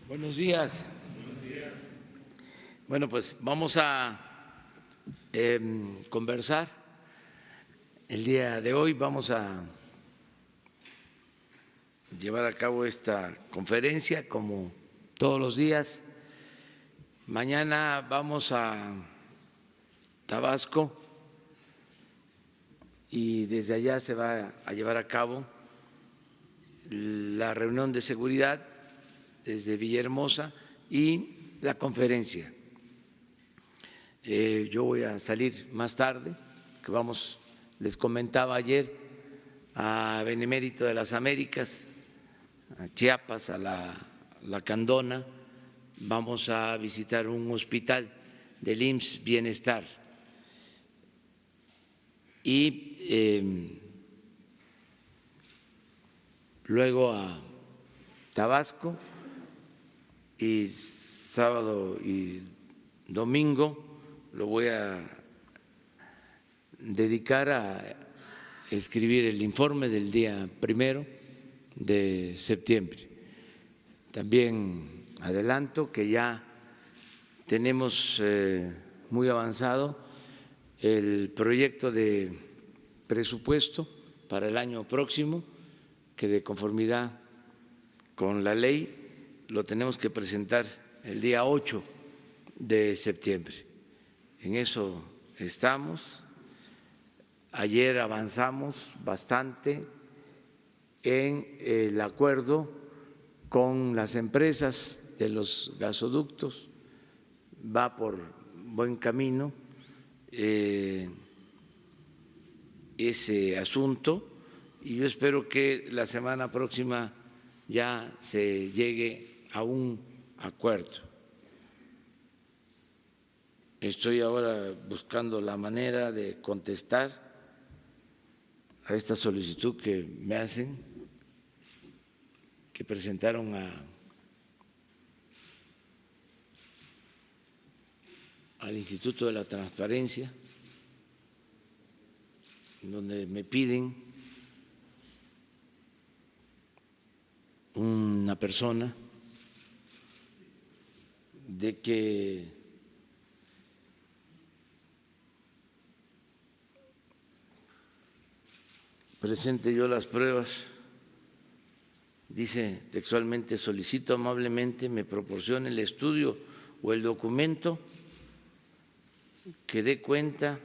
Buenos días. Bueno, pues vamos a conversar el día de hoy. Vamos a llevar a cabo esta conferencia como todos los días. Mañana vamos a Tabasco y desde allá se va a llevar a cabo la reunión de seguridad desde Villahermosa y la conferencia. Yo voy a salir más tarde, que vamos, les comentaba ayer, a Benemérito de las Américas, a Chiapas, a la Candona. Vamos a visitar un hospital del IMSS Bienestar y luego a Tabasco, y sábado y domingo lo voy a dedicar a escribir el informe del día 1 de septiembre. También adelanto que ya tenemos muy avanzado el proyecto de presupuesto para el año próximo, que de conformidad con la ley lo tenemos que presentar el día 8 de septiembre. En eso estamos. Ayer avanzamos bastante en el acuerdo con las empresas de los gasoductos, va por buen camino ese asunto, y yo espero que la semana próxima ya se llegue a un acuerdo. Estoy ahora buscando la manera de contestar a esta solicitud que me hacen, que presentaron al Instituto de la Transparencia, donde me piden una persona de que presente yo las pruebas. Dice textualmente: solicito amablemente me proporcione el estudio o el documento que dé cuenta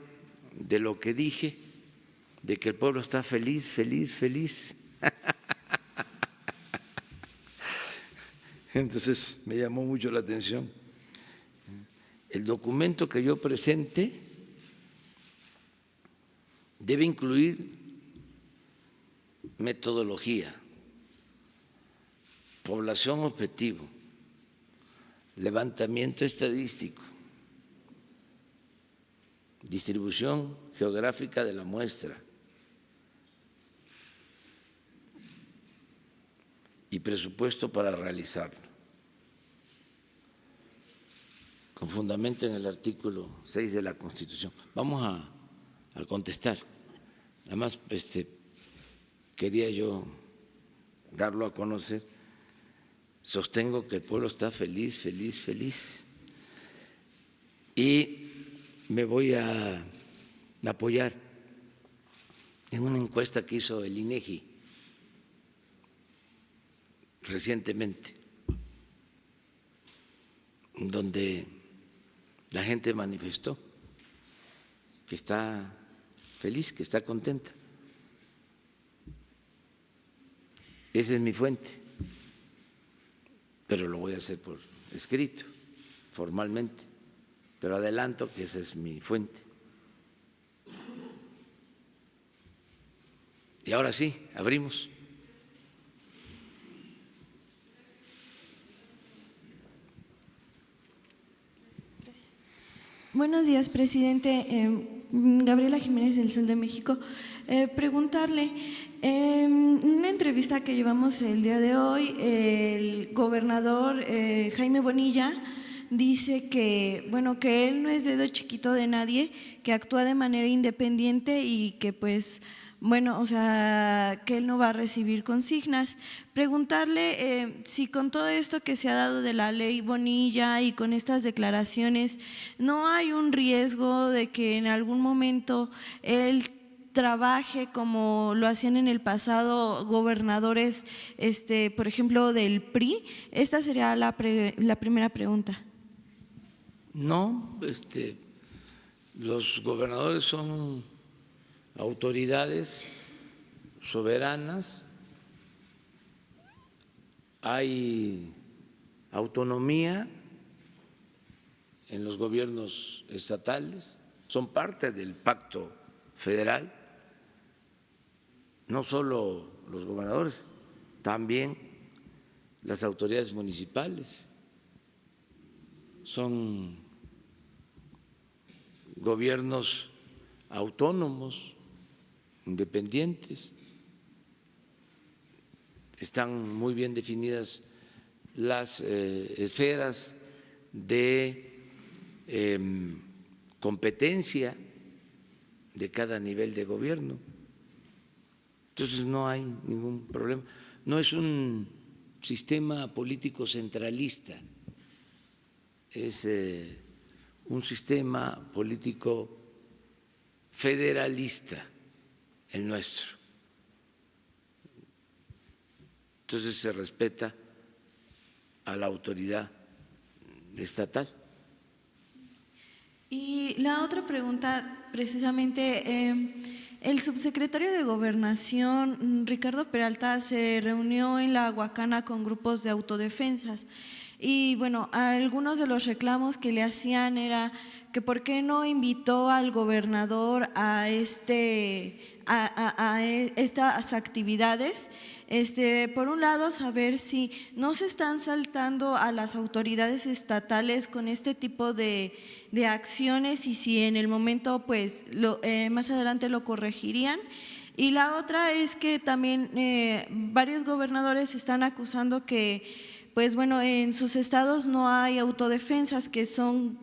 de lo que dije, de que el pueblo está feliz, feliz, feliz. Entonces me llamó mucho la atención. El documento que yo presente debe incluir metodología, población objetivo, levantamiento estadístico, distribución geográfica de la muestra y presupuesto para realizarlo, con fundamento en el artículo 6 de la Constitución. Vamos a contestar. Además, quería yo darlo a conocer. Sostengo que el pueblo está feliz, feliz, feliz. Y me voy a apoyar en una encuesta que hizo el INEGI recientemente, donde la gente manifestó que está feliz, que está contenta. Esa es mi fuente, pero lo voy a hacer por escrito, formalmente, pero adelanto que esa es mi fuente. Y ahora sí, abrimos. Buenos días, presidente. Gabriela Jiménez del Sol de México. Preguntarle, en una entrevista que llevamos el día de hoy, el gobernador Jaime Bonilla dice que, bueno, que él no es dedo chiquito de nadie, que actúa de manera independiente y que pues bueno, o sea, que él no va a recibir consignas. Preguntarle si con todo esto que se ha dado de la ley Bonilla y con estas declaraciones, ¿no hay un riesgo de que en algún momento él trabaje como lo hacían en el pasado gobernadores, por ejemplo, del PRI? Esta sería la primera pregunta. No, los gobernadores son autoridades soberanas, hay autonomía en los gobiernos estatales, son parte del pacto federal, no solo los gobernadores, también las autoridades municipales son gobiernos autónomos, independientes, están muy bien definidas las esferas de competencia de cada nivel de gobierno. Entonces no hay ningún problema. No es un sistema político centralista, es un sistema político federalista el nuestro. Entonces se respeta a la autoridad estatal. Y la otra pregunta, precisamente, el subsecretario de Gobernación, Ricardo Peralta, se reunió en la Huacana con grupos de autodefensas. Y bueno, algunos de los reclamos que le hacían era que por qué no invitó al gobernador a estas actividades. Por un lado, saber si no se están saltando a las autoridades estatales con este tipo de acciones y si en el momento, pues, más adelante lo corregirían. Y la otra es que también varios gobernadores están acusando que, pues bueno, en sus estados no hay autodefensas, que son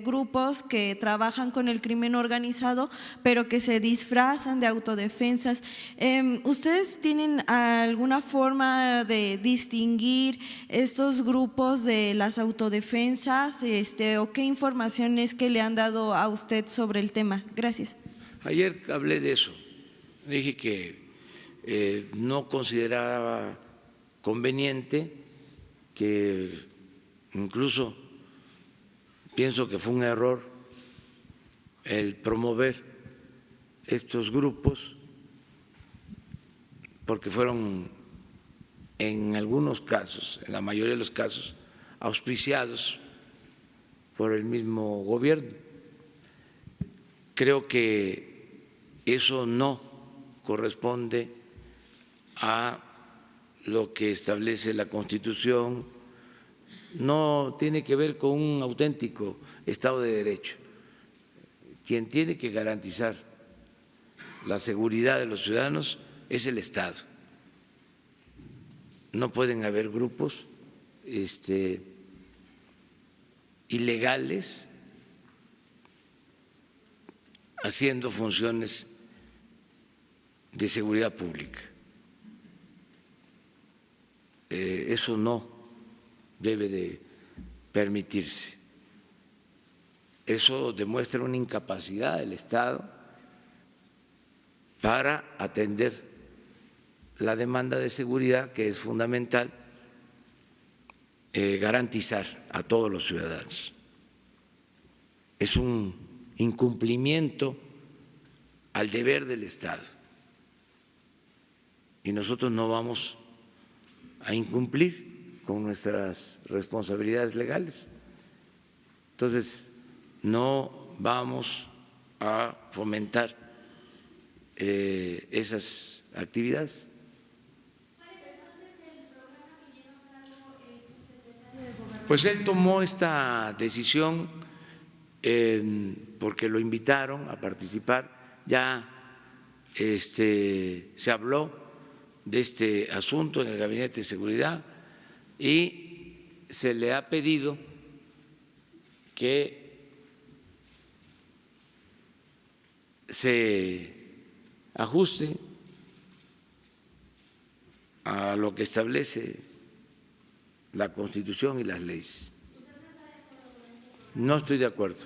grupos que trabajan con el crimen organizado, pero que se disfrazan de autodefensas. ¿Ustedes tienen alguna forma de distinguir estos grupos de las autodefensas, o qué información es que le han dado a usted sobre el tema? Gracias. Ayer hablé de eso, dije que no consideraba conveniente, que incluso pienso que fue un error el promover estos grupos, porque fueron en algunos casos, en la mayoría de los casos, auspiciados por el mismo gobierno. Creo que eso no corresponde a lo que establece la Constitución, no tiene que ver con un auténtico Estado de Derecho. Quien tiene que garantizar la seguridad de los ciudadanos es el Estado. No pueden haber grupos ilegales haciendo funciones de seguridad pública. Eso no debe de permitirse. Eso demuestra una incapacidad del Estado para atender la demanda de seguridad, que es fundamental garantizar a todos los ciudadanos. Es un incumplimiento al deber del Estado y nosotros no vamos a incumplir con nuestras responsabilidades legales. Entonces, no vamos a fomentar esas actividades. Pues él tomó esta decisión porque lo invitaron a participar, ya se habló de este asunto en el Gabinete de Seguridad y se le ha pedido que se ajuste a lo que establece la Constitución y las leyes. No estoy de acuerdo.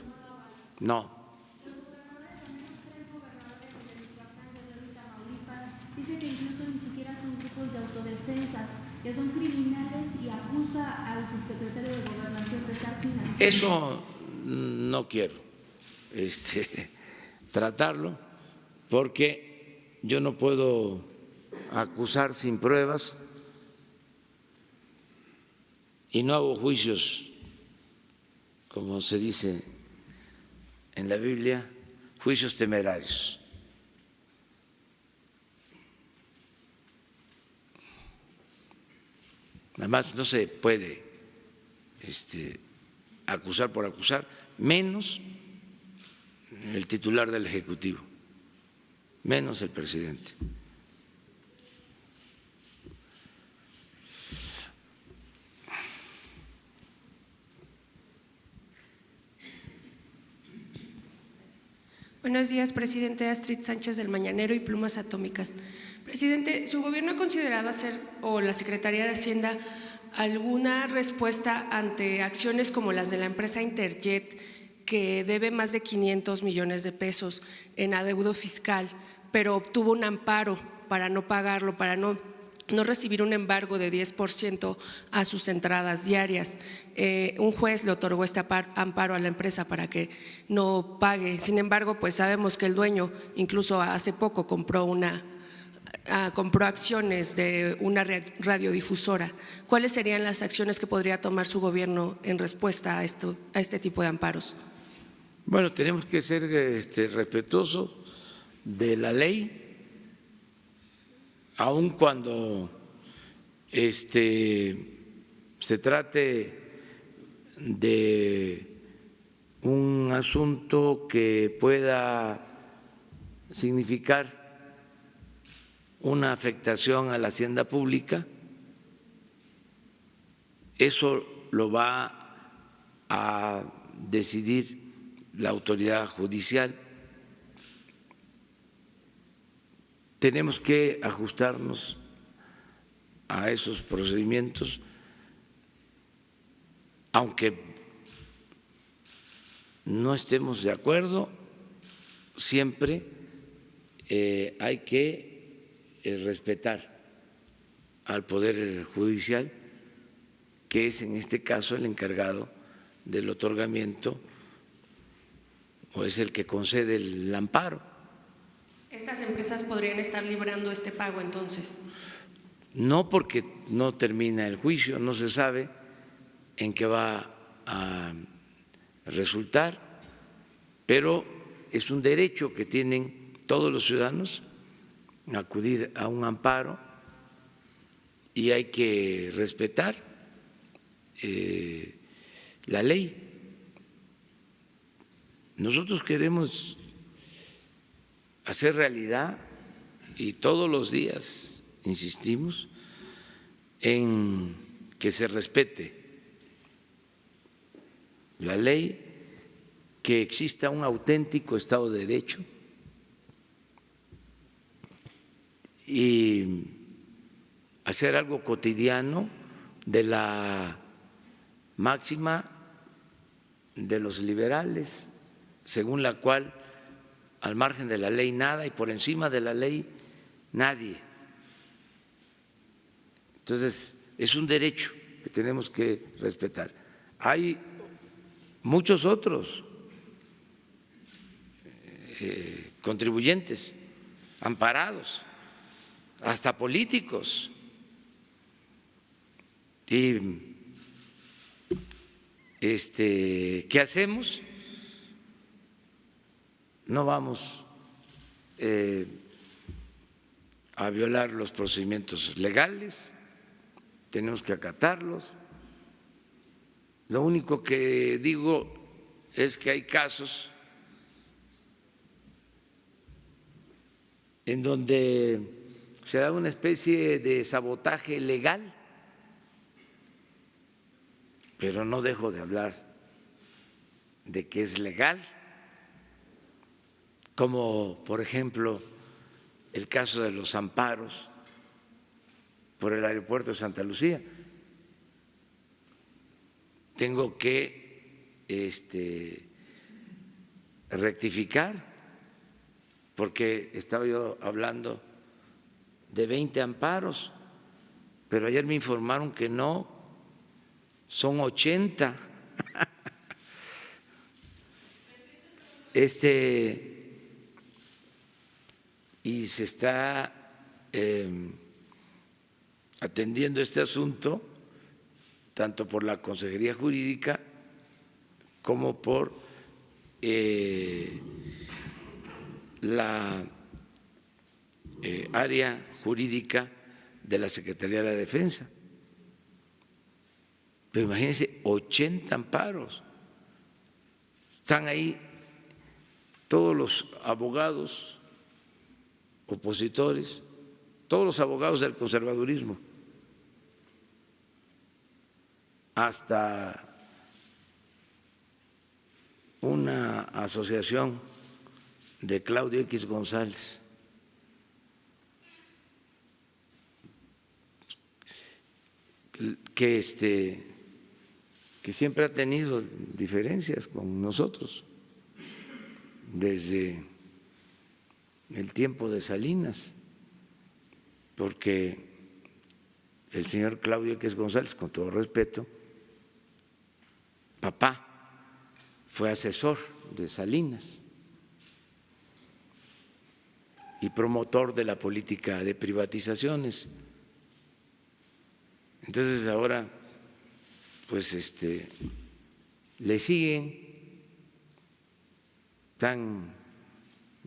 No. Dice que incluso ni siquiera son grupos de autodefensas, que son criminales y acusa al subsecretario de Gobernación de estar financiando. Eso no quiero tratarlo porque yo no puedo acusar sin pruebas y no hago juicios, como se dice en la Biblia, juicios temerarios. Además, no se puede acusar por acusar, menos el titular del Ejecutivo, menos el presidente. Buenos días, presidente. Astrid Sánchez del Mañanero y Plumas Atómicas. Presidente, ¿su gobierno ha considerado hacer, o la Secretaría de Hacienda, alguna respuesta ante acciones como las de la empresa Interjet, que debe más de 500 millones de pesos en adeudo fiscal, pero obtuvo un amparo para no pagarlo, para no recibir un embargo de 10% a sus entradas diarias? Un juez le otorgó este amparo a la empresa para que no pague. Sin embargo, pues sabemos que el dueño incluso hace poco compró acciones de una radiodifusora. ¿Cuáles serían las acciones que podría tomar su gobierno en respuesta a este tipo de amparos? Bueno, tenemos que ser respetuosos de la ley, aun cuando se trate de un asunto que pueda significar una afectación a la hacienda pública. Eso lo va a decidir la autoridad judicial. Tenemos que ajustarnos a esos procedimientos, aunque no estemos de acuerdo, siempre hay que respetar al Poder Judicial, que es en este caso el encargado del otorgamiento o es el que concede el amparo. ¿Estas empresas podrían estar librando este pago entonces? No, porque no termina el juicio, no se sabe en qué va a resultar, pero es un derecho que tienen todos los ciudadanos acudir a un amparo y hay que respetar la ley. Nosotros queremos hacer realidad y todos los días insistimos en que se respete la ley, que exista un auténtico Estado de Derecho y hacer algo cotidiano de la máxima de los liberales, según la cual al margen de la ley nada y por encima de la ley nadie. Entonces, es un derecho que tenemos que respetar. Hay muchos otros contribuyentes amparados, hasta políticos. ¿Y qué hacemos? No vamos a violar los procedimientos legales, tenemos que acatarlos. Lo único que digo es que hay casos en donde se da una especie de sabotaje legal, pero no dejo de hablar de que es legal, como por ejemplo el caso de los amparos por el aeropuerto de Santa Lucía. Tengo que rectificar, porque estaba yo hablando de 20 amparos, pero ayer me informaron que no, son 80. Y se está atendiendo este asunto tanto por la Consejería Jurídica como por la área jurídica de la Secretaría de la Defensa. Pero imagínense, 80 amparos. Están ahí todos los abogados opositores, todos los abogados del conservadurismo, hasta una asociación de Claudio X González, que siempre ha tenido diferencias con nosotros desde el tiempo de Salinas, porque el señor Claudio X González, con todo respeto, papá fue asesor de Salinas y promotor de la política de privatizaciones. Entonces ahora pues le siguen, están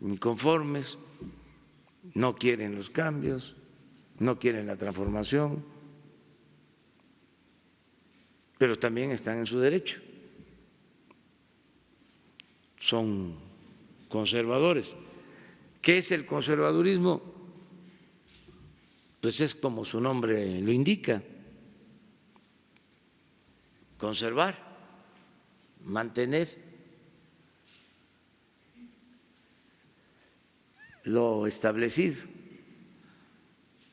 inconformes, no quieren los cambios, no quieren la transformación, pero también están en su derecho, son conservadores. ¿Qué es el conservadurismo? Pues es como su nombre lo indica, conservar, mantener lo establecido,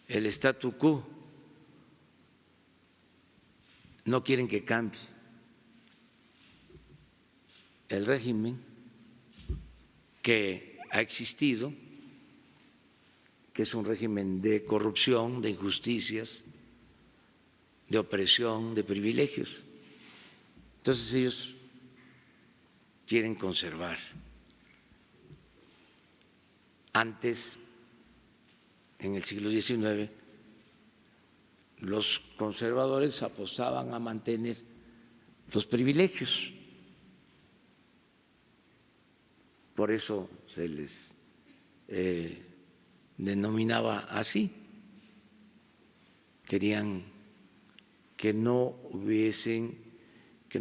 el statu quo. No quieren que cambie el régimen que ha existido, que es un régimen de corrupción, de injusticias, de opresión, de privilegios. Entonces ellos quieren conservar. Antes, en el siglo XIX, los conservadores apostaban a mantener los privilegios. Por eso se les denominaba así. Querían que no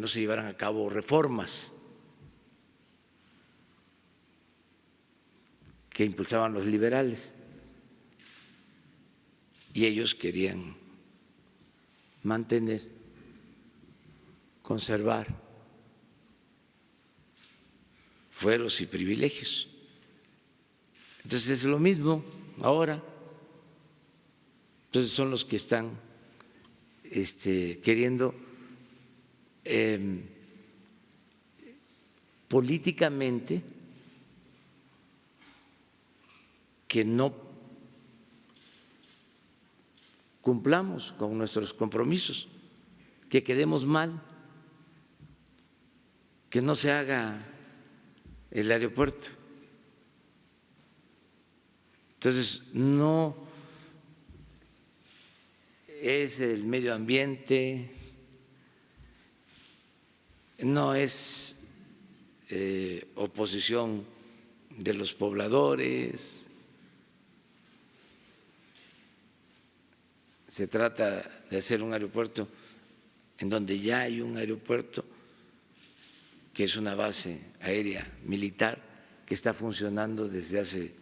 se llevaran a cabo reformas que impulsaban los liberales, y ellos querían mantener, conservar fueros y privilegios. Entonces es lo mismo ahora. Entonces son los que están queriendo políticamente que no cumplamos con nuestros compromisos, que quedemos mal, que no se haga el aeropuerto. Entonces, no es el medio ambiente, no es oposición de los pobladores, se trata de hacer un aeropuerto en donde ya hay un aeropuerto que es una base aérea militar que está funcionando desde hace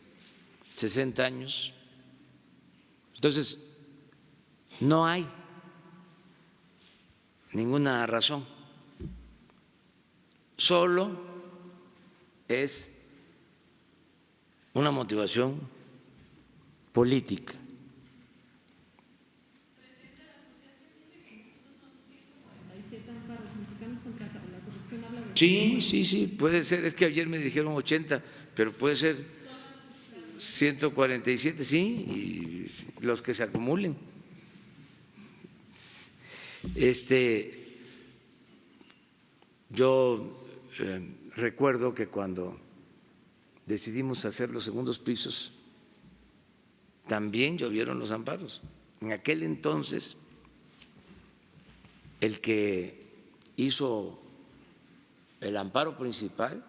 60 años. Entonces, no hay ninguna razón, solo es una motivación política. Sí, sí, sí, puede ser. Es que ayer me dijeron 80, pero puede ser 147, sí, y los que se acumulen. Yo recuerdo que cuando decidimos hacer los segundos pisos, también llovieron los amparos. En aquel entonces, el que hizo el amparo principal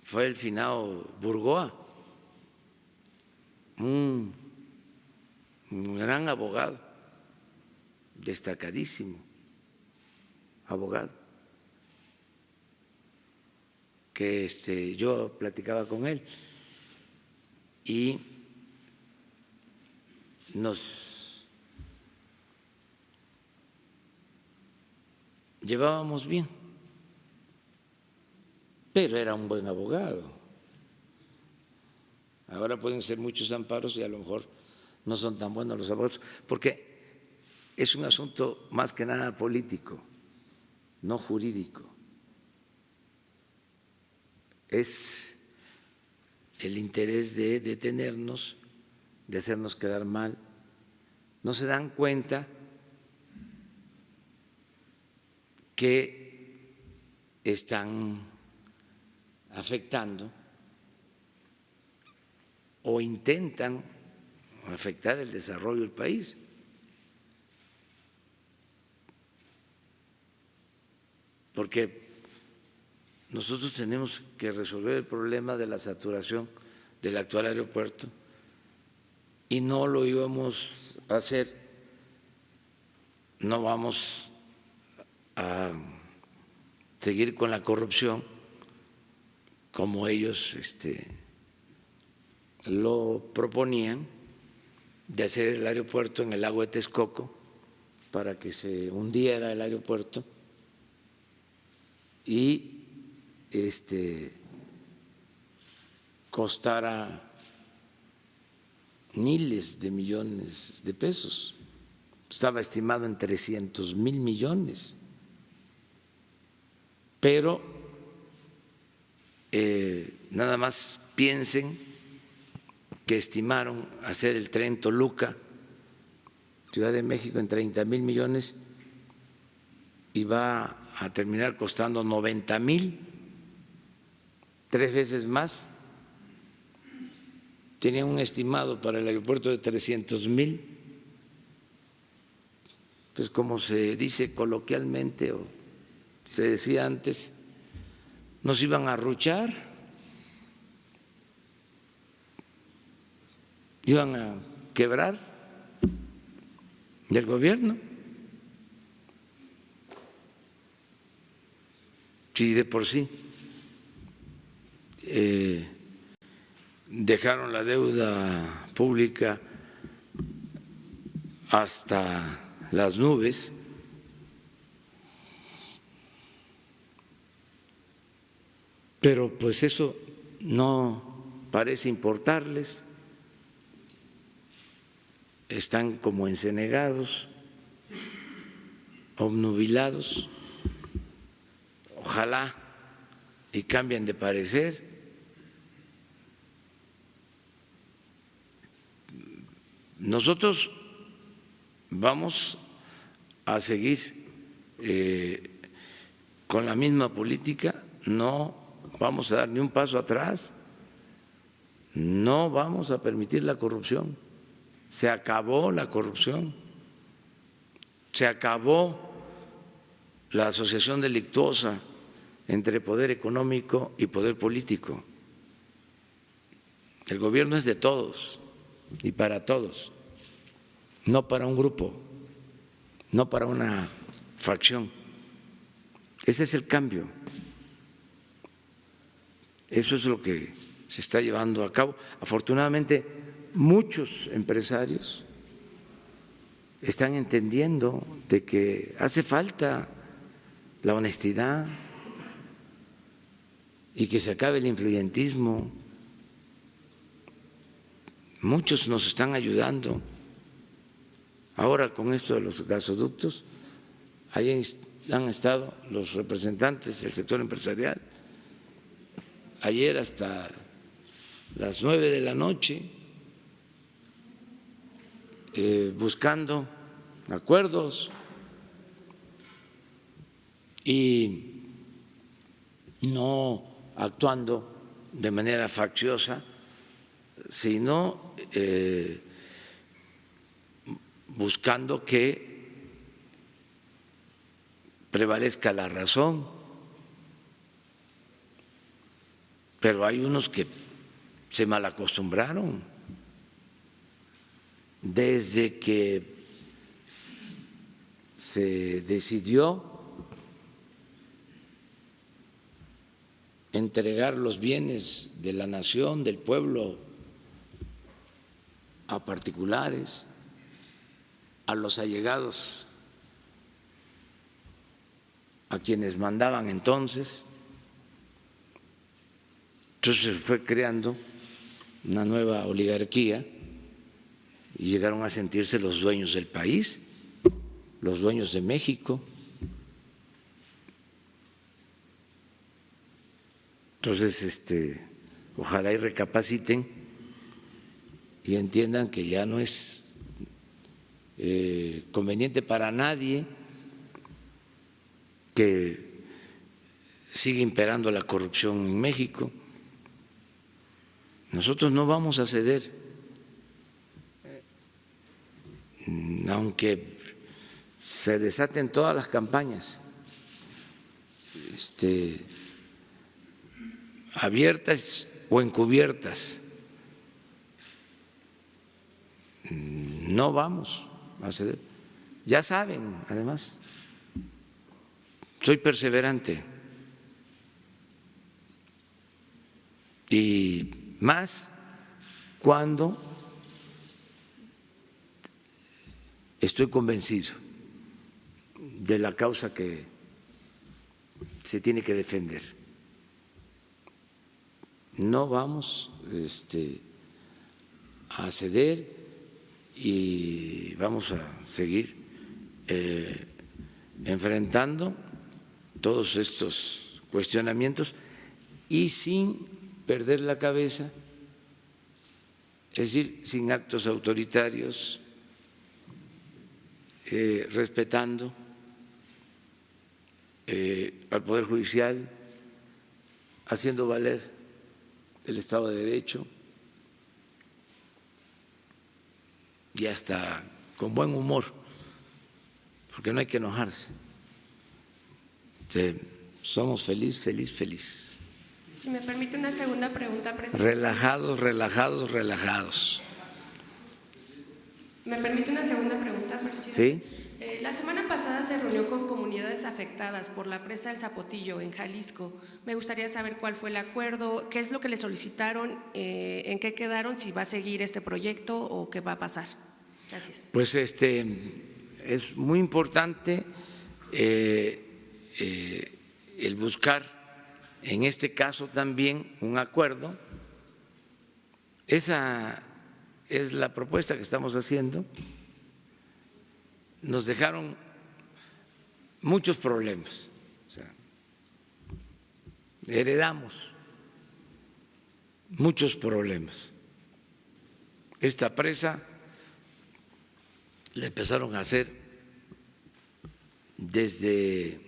fue el finado Burgoa, un gran abogado, destacadísimo abogado, que yo platicaba con él y nos llevábamos bien, pero era un buen abogado. Ahora pueden ser muchos amparos y a lo mejor no son tan buenos los abogados, porque es un asunto más que nada político, no jurídico. Es el interés de detenernos, de hacernos quedar mal. No se dan cuenta que están afectando o intentan afectar el desarrollo del país. Porque nosotros tenemos que resolver el problema de la saturación del actual aeropuerto y no lo íbamos a hacer, no vamos a seguir con la corrupción como ellos lo proponían, de hacer el aeropuerto en el lago de Texcoco para que se hundiera el aeropuerto y costara miles de millones de pesos. Estaba estimado en 300,000 millones. Pero nada más piensen que estimaron hacer el tren Toluca, Ciudad de México, en 30,000 millones y va a terminar costando 90,000, 3 veces más. Tenían un estimado para el aeropuerto de 300,000. Pues como se dice coloquialmente o se decía antes, nos iban a arruchar, iban a quebrar del gobierno. Si de por sí dejaron la deuda pública hasta las nubes, pero pues eso no parece importarles, están como encenegados, obnubilados. Ojalá y cambien de parecer. Nosotros vamos a seguir con la misma política, no vamos a dar ni un paso atrás, no vamos a permitir la corrupción. Se acabó la corrupción, se acabó la asociación delictuosa entre poder económico y poder político. El gobierno es de todos y para todos, no para un grupo, no para una facción. Ese es el cambio. Eso es lo que se está llevando a cabo. Afortunadamente, muchos empresarios están entendiendo de que hace falta la honestidad y que se acabe el influyentismo, muchos nos están ayudando. Ahora con esto de los gasoductos, ahí han estado los representantes del sector empresarial. Ayer hasta las 9 de la noche buscando acuerdos y no actuando de manera facciosa, sino buscando que prevalezca la razón. Pero hay unos que se malacostumbraron. Desde que se decidió entregar los bienes de la nación, del pueblo, a particulares, a los allegados, a quienes mandaban entonces se fue creando una nueva oligarquía y llegaron a sentirse los dueños del país, los dueños de México. Entonces, ojalá y recapaciten y entiendan que ya no es conveniente para nadie que siga imperando la corrupción en México. Nosotros no vamos a ceder, aunque se desaten todas las campañas abiertas o encubiertas. No vamos a ceder. Ya saben, además, soy perseverante y más cuando estoy convencido de la causa que se tiene que defender. No vamos a ceder y vamos a seguir enfrentando todos estos cuestionamientos y sin perder la cabeza, es decir, sin actos autoritarios, respetando al Poder Judicial, haciendo valer el Estado de Derecho y hasta con buen humor, porque no hay que enojarse. Somos felices. Si me permite una segunda pregunta, presidente. Relajados. ¿Me permite una segunda pregunta, presidente? Sí. La semana pasada se reunió con comunidades afectadas por la presa del Zapotillo en Jalisco. Me gustaría saber cuál fue el acuerdo, qué es lo que le solicitaron, en qué quedaron, si va a seguir este proyecto o qué va a pasar. Gracias. Pues es muy importante el buscar en este caso también un acuerdo. Esa es la propuesta que estamos haciendo. Nos dejaron muchos problemas, heredamos muchos problemas. Esta presa la empezaron a hacer desde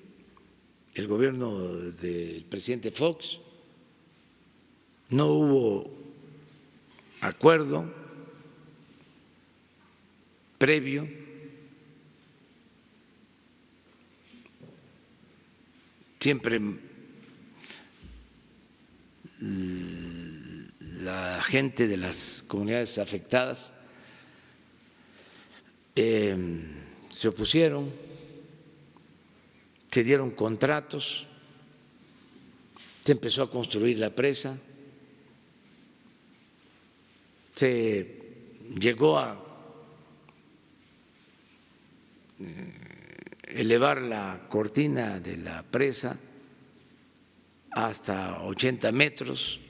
el gobierno del presidente Fox, no hubo acuerdo previo, siempre la gente de las comunidades afectadas se opusieron, se dieron contratos, se empezó a construir la presa, se llegó a elevar la cortina de la presa hasta 80 metros.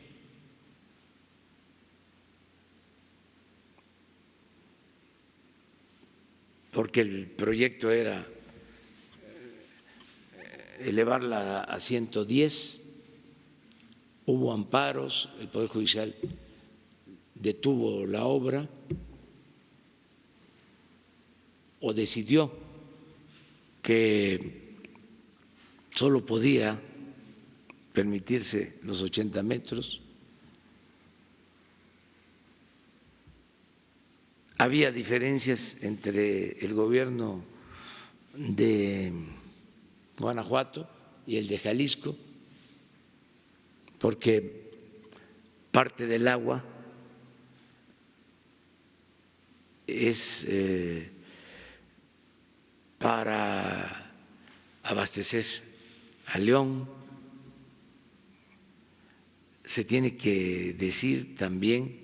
porque el proyecto era elevarla a 110, hubo amparos, el Poder Judicial detuvo la obra o decidió que solo podía permitirse los 80 metros. Había diferencias entre el gobierno de Guanajuato y el de Jalisco, porque parte del agua es para abastecer a León. Se tiene que decir también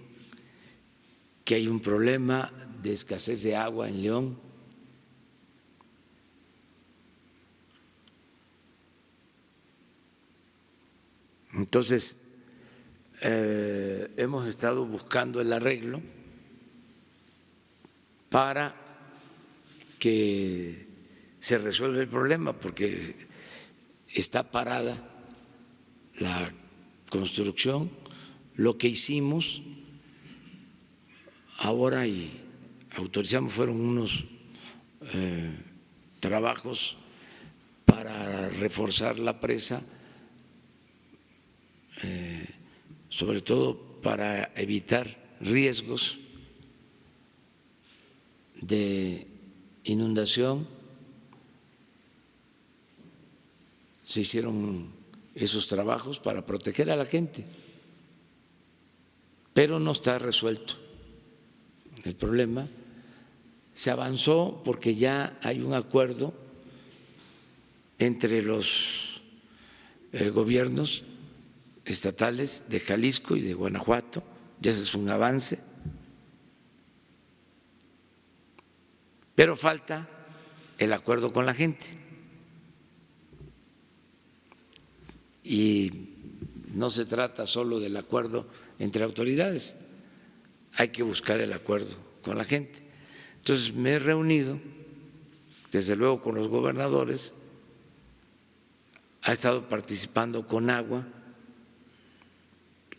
que hay un problema de escasez de agua en León. Entonces, hemos estado buscando el arreglo para que se resuelva el problema, porque está parada la construcción. Lo que hicimos ahora y autorizamos fueron unos trabajos para reforzar la presa, sobre todo para evitar riesgos de inundación. Se hicieron esos trabajos para proteger a la gente, pero no está resuelto el problema. Se avanzó porque ya hay un acuerdo entre los gobiernos estatales de Jalisco y de Guanajuato, ya ese es un avance, pero falta el acuerdo con la gente. Y no se trata solo del acuerdo entre autoridades, hay que buscar el acuerdo con la gente. Entonces me he reunido, desde luego, con los gobernadores, ha estado participando Conagua,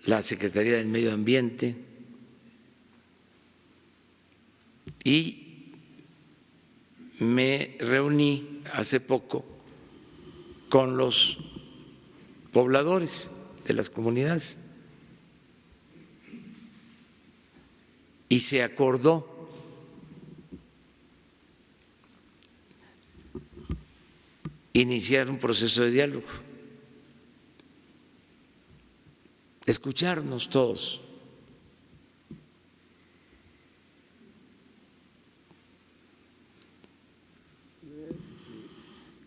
la Secretaría del Medio Ambiente y me reuní hace poco con los pobladores de las comunidades y se acordó iniciar un proceso de diálogo, escucharnos todos,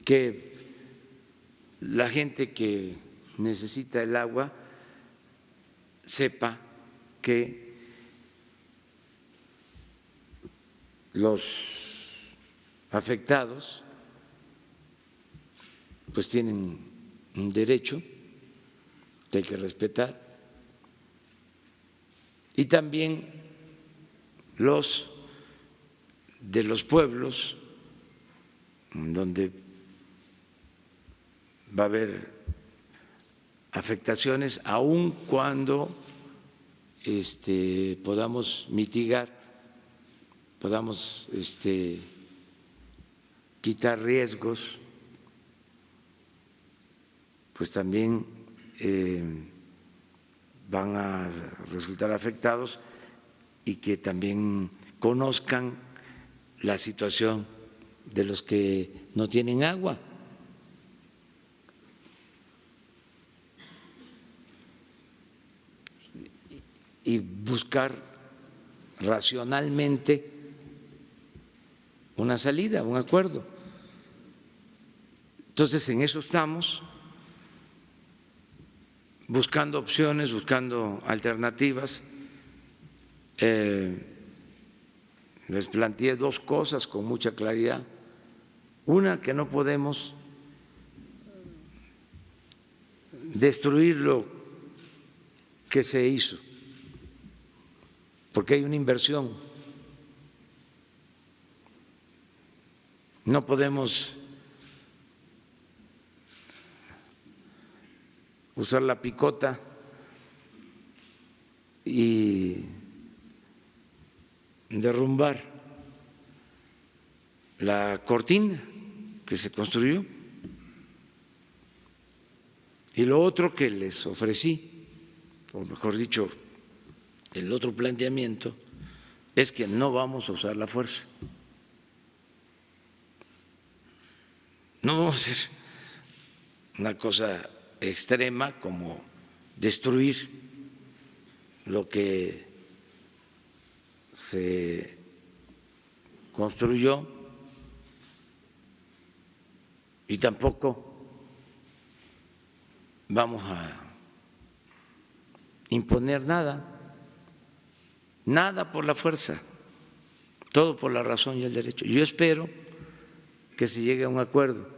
que la gente que necesita el agua sepa que los afectados pues tienen un derecho que hay que respetar, y también los de los pueblos donde va a haber afectaciones, aun cuando podamos mitigar, podamos quitar riesgos, pues también van a resultar afectados, y que también conozcan la situación de los que no tienen agua. Y buscar racionalmente una salida, un acuerdo. Entonces, en eso estamos, buscando opciones, buscando alternativas. Les planteé dos cosas con mucha claridad. Una, que no podemos destruir lo que se hizo, porque hay una inversión No podemos usar la picota y derrumbar la cortina que se construyó. Y lo otro que les ofrecí, o mejor dicho, el otro planteamiento, es que no vamos a usar la fuerza. No vamos a hacer una cosa extrema como destruir lo que se construyó y tampoco vamos a imponer nada, nada por la fuerza, todo por la razón y el derecho. Yo espero que se llegue a un acuerdo.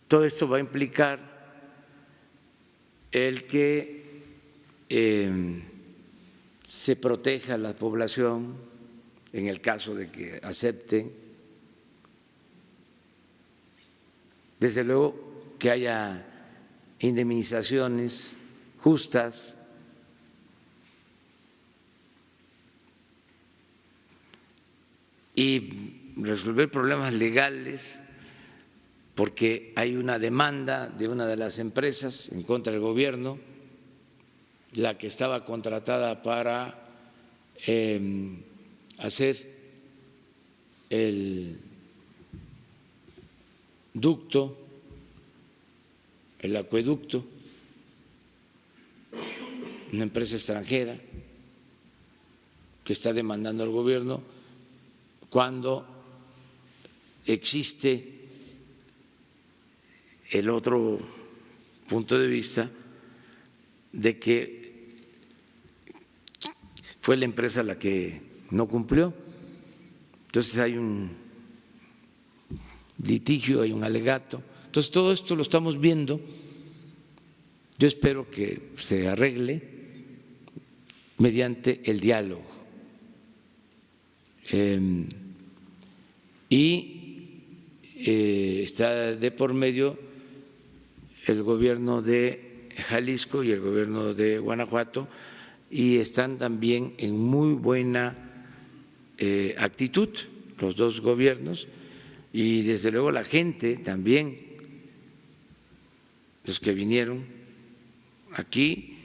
Todo esto va a implicar el que se proteja a la población en el caso de que acepten, desde luego que haya indemnizaciones justas, y resolver problemas legales, porque hay una demanda de una de las empresas en contra del gobierno, la que estaba contratada para hacer el ducto, el acueducto, una empresa extranjera que está demandando al gobierno cuando existe el otro punto de vista de que fue la empresa la que no cumplió. Entonces hay un litigio, hay un alegato. Entonces todo esto lo estamos viendo. Yo espero que se arregle mediante el diálogo. Está de por medio el gobierno de Jalisco y el gobierno de Guanajuato, y están también en muy buena actitud los dos gobiernos, y desde luego la gente también, los que vinieron aquí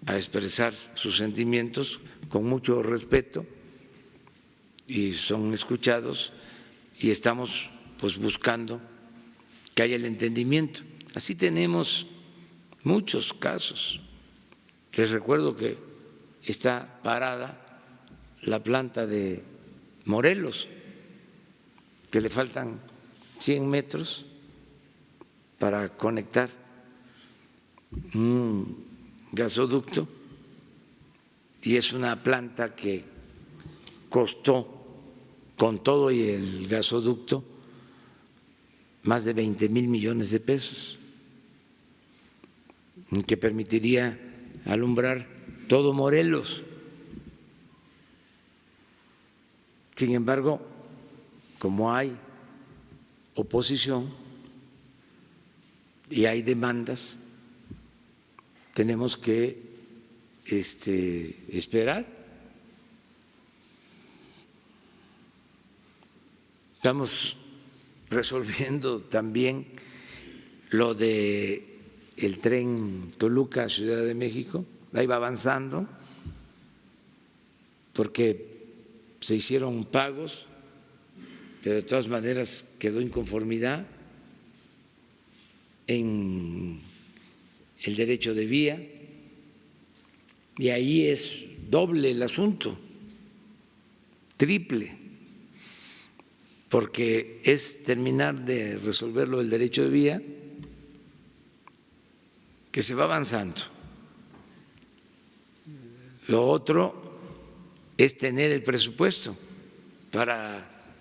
a expresar sus sentimientos con mucho respeto, y son escuchados, y estamos pues buscando que haya el entendimiento. Así tenemos muchos casos. Les recuerdo que está parada la planta de Morelos, que le faltan 100 metros para conectar un gasoducto, y es una planta que costó, con todo y el gasoducto, más de 20,000 millones de pesos, que permitiría alumbrar todo Morelos. Sin embargo, como hay oposición y hay demandas, tenemos que esperar. Estamos resolviendo también lo de el tren Toluca – Ciudad de México. Ahí va avanzando porque se hicieron pagos, pero de todas maneras quedó inconformidad en el derecho de vía, y ahí es doble el asunto, triple, porque es terminar de resolverlo el derecho de vía, que se va avanzando. Lo otro es tener el presupuesto para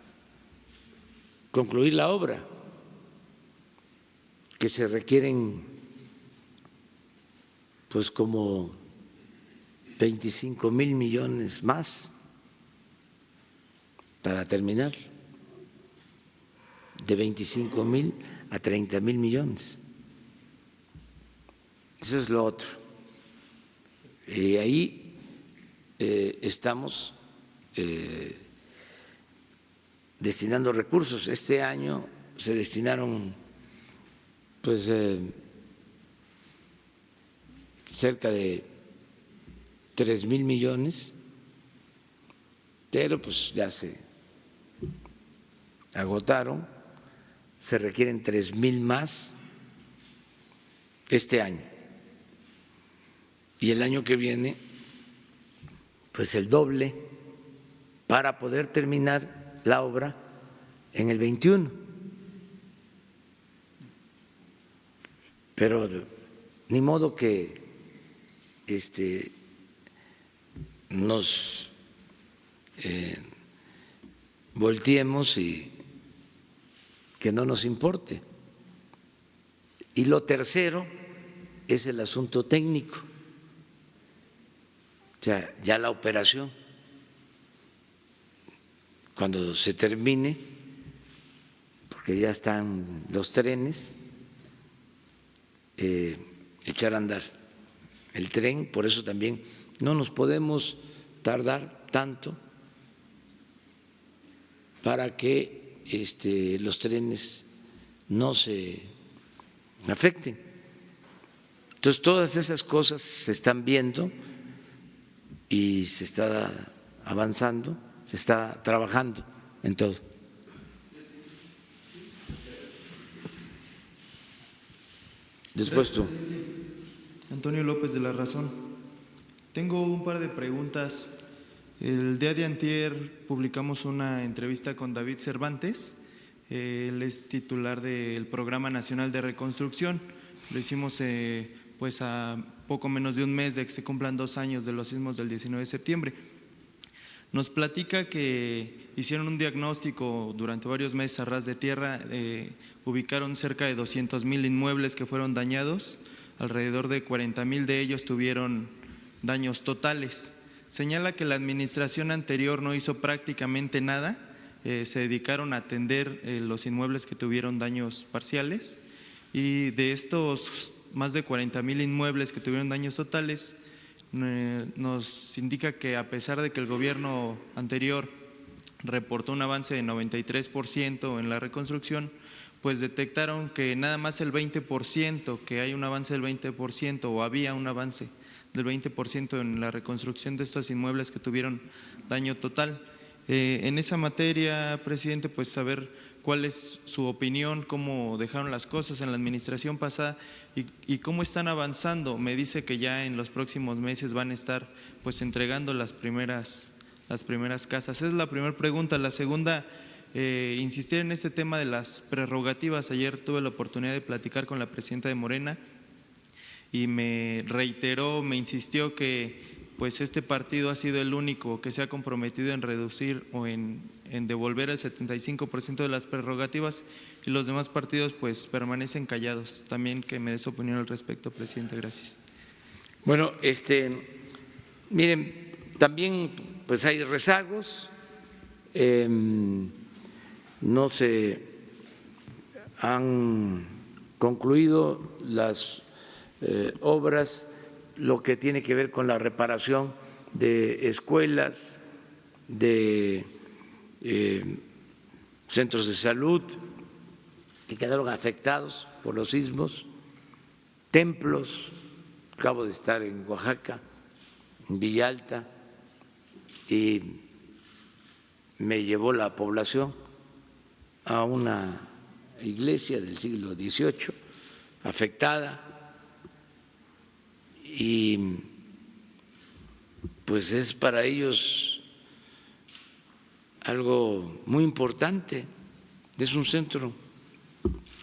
concluir la obra, que se requieren pues como 25,000 millones más para terminar. de 25,000 a 30,000 millones. Eso es lo otro. Y ahí estamos destinando recursos. Este año se destinaron pues cerca de 3,000 millones, pero pues ya se agotaron, se requieren 3,000 más este año. Y el año que viene, pues el doble para poder terminar la obra en el 21. Pero ni modo que nos volteemos y que no nos importe. Y lo tercero es el asunto técnico, o sea, ya la operación, cuando se termine, porque ya están los trenes, echar a andar el tren, por eso también no nos podemos tardar tanto para que los trenes no se afecten. Entonces, todas esas cosas se están viendo y se está avanzando, se está trabajando en todo. Después tú. Antonio López de La Razón. Tengo un par de preguntas. El día de antier publicamos una entrevista con David Cervantes. Él es titular del Programa Nacional de Reconstrucción. Lo hicimos pues a poco menos de un mes de que se cumplan 2 años de los sismos del 19 de septiembre. Nos platica que hicieron un diagnóstico durante varios meses a ras de tierra, ubicaron cerca de 200,000 inmuebles que fueron dañados, alrededor de 40,000 de ellos tuvieron daños totales. Señala que la administración anterior no hizo prácticamente nada, se dedicaron a atender los inmuebles que tuvieron daños parciales, y de estos más de 40,000 inmuebles que tuvieron daños totales, nos indica que a pesar de que el gobierno anterior reportó un avance de 93% en la reconstrucción, pues detectaron que nada más el 20%, que hay un avance del 20% o había un avance del 20% en la reconstrucción de estos inmuebles que tuvieron daño total. En esa materia, presidente, pues saber cuál es su opinión, cómo dejaron las cosas en la administración pasada y cómo están avanzando. Me dice que ya en los próximos meses van a estar pues entregando las primeras casas. Esa es la primera pregunta. La segunda, insistir en este tema de las prerrogativas. Ayer tuve la oportunidad de platicar con la presidenta de Morena y me reiteró, me insistió que pues este partido ha sido el único que se ha comprometido en reducir o en devolver el 75% de las prerrogativas, y los demás partidos pues permanecen callados. También que me dé su opinión al respecto, presidente. Gracias. Bueno, miren, también pues hay rezagos, no se han concluido las obras, lo que tiene que ver con la reparación de escuelas, de centros de salud que quedaron afectados por los sismos, templos. Acabo de estar en Oaxaca, en Villalta, y me llevó la población a una iglesia del siglo XVIII afectada, y pues es para ellos algo muy importante, es un centro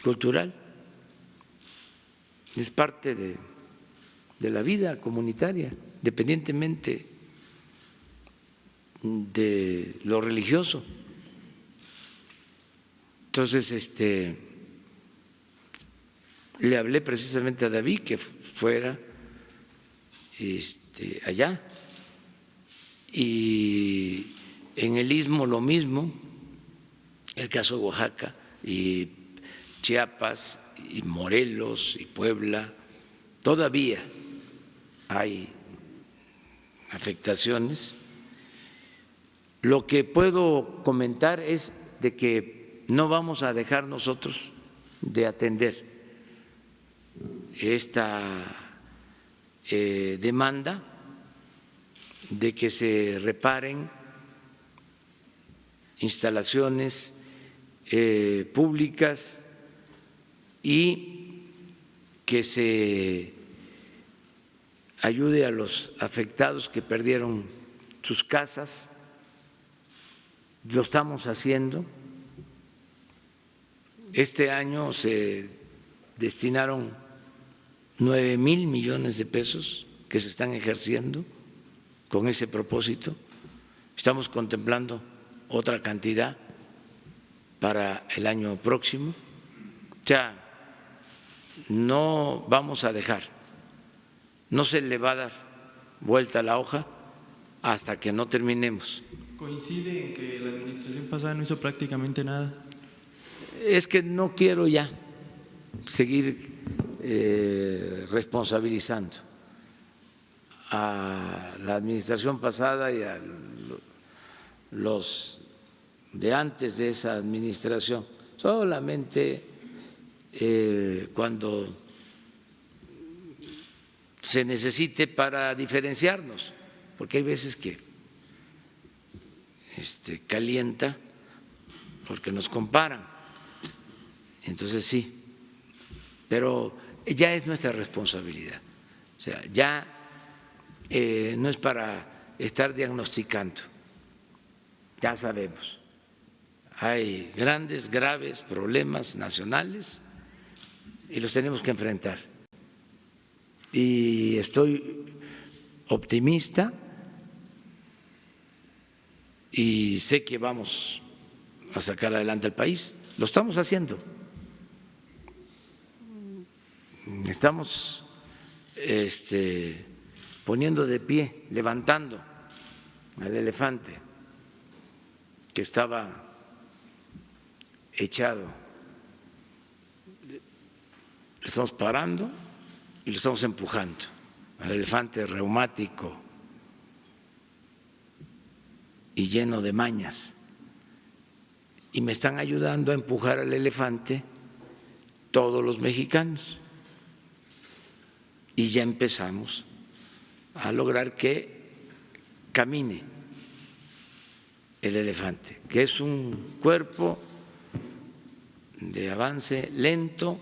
cultural, es parte de la vida comunitaria, independientemente de lo religioso. Entonces, le hablé precisamente a David que fuera allá, y en el Istmo lo mismo. El caso de Oaxaca y Chiapas y Morelos y Puebla, todavía hay afectaciones. Lo que puedo comentar es de que no vamos a dejar nosotros de atender esta demanda de que se reparen instalaciones públicas y que se ayude a los afectados que perdieron sus casas. Lo estamos haciendo. Este año se destinaron 9,000 millones de pesos que se están ejerciendo con ese propósito. Estamos contemplando otra cantidad para el año próximo. Ya no vamos a dejar, no se le va a dar vuelta a la hoja hasta que no terminemos. ¿Coincide en que la administración pasada no hizo prácticamente nada? Es que no quiero ya seguir responsabilizando a la administración pasada y a los de antes de esa administración. Solamente cuando se necesite para diferenciarnos, porque hay veces que calienta porque nos comparan. Entonces sí, pero ya es nuestra responsabilidad. O sea, ya no es para estar diagnosticando. Ya sabemos, hay grandes, graves problemas nacionales y los tenemos que enfrentar. Y estoy optimista y sé que vamos a sacar adelante al país. Lo estamos haciendo. Estamos poniendo de pie, levantando al elefante que estaba echado. Lo estamos parando y lo estamos empujando al elefante reumático y lleno de mañas. Y me están ayudando a empujar al elefante todos los mexicanos. Y ya empezamos a lograr que camine el elefante, que es un cuerpo de avance lento,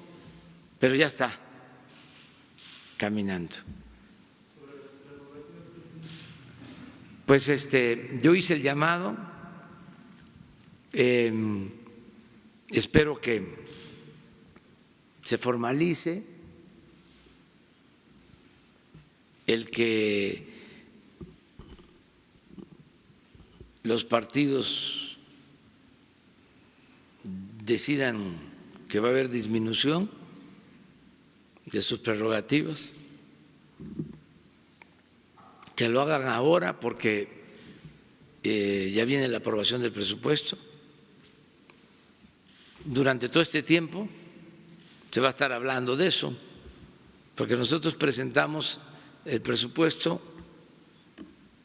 pero ya está caminando. Pues yo hice el llamado, espero que se formalice el que los partidos decidan que va a haber disminución de sus prerrogativas, que lo hagan ahora porque ya viene la aprobación del presupuesto. Durante todo este tiempo se va a estar hablando de eso, porque nosotros presentamos el presupuesto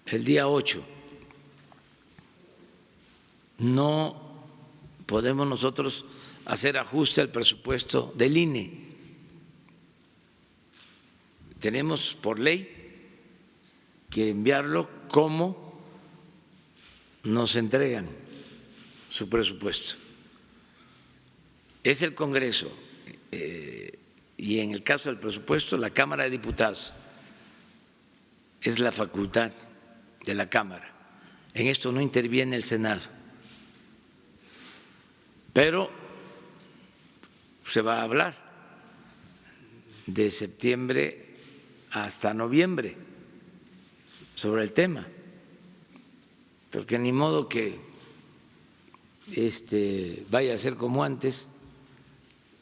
el día 8. No podemos nosotros hacer ajuste al presupuesto del INE. Tenemos por ley que enviarlo como nos entregan su presupuesto. Es el Congreso y en el caso del presupuesto la Cámara de Diputados. Es la facultad de la Cámara. En esto no interviene el Senado. Pero se va a hablar de septiembre hasta noviembre sobre el tema, porque ni modo que vaya a ser como antes,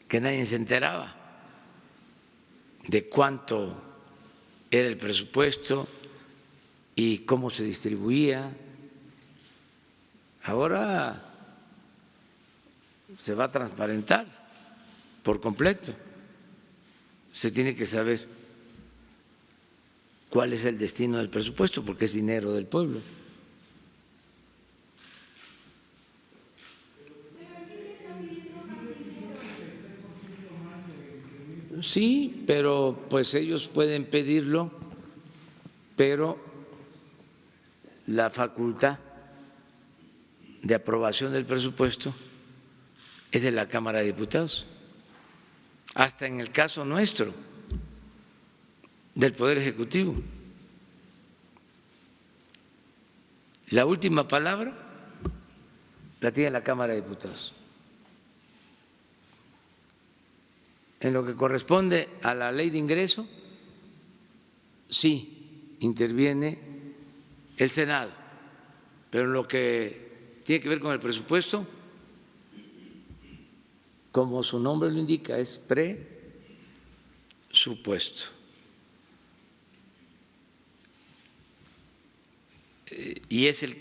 que nadie se enteraba de cuánto era el presupuesto y cómo se distribuía. Ahora se va a transparentar por completo. Se tiene que saber cuál es el destino del presupuesto, porque es dinero del pueblo. Sí, pero pues ellos pueden pedirlo, pero la facultad de aprobación del presupuesto es de la Cámara de Diputados. Hasta en el caso nuestro, del Poder Ejecutivo. La última palabra la tiene la Cámara de Diputados. En lo que corresponde a la ley de ingreso, sí interviene el Senado, pero en lo que tiene que ver con el presupuesto, como su nombre lo indica, es presupuesto. Y es el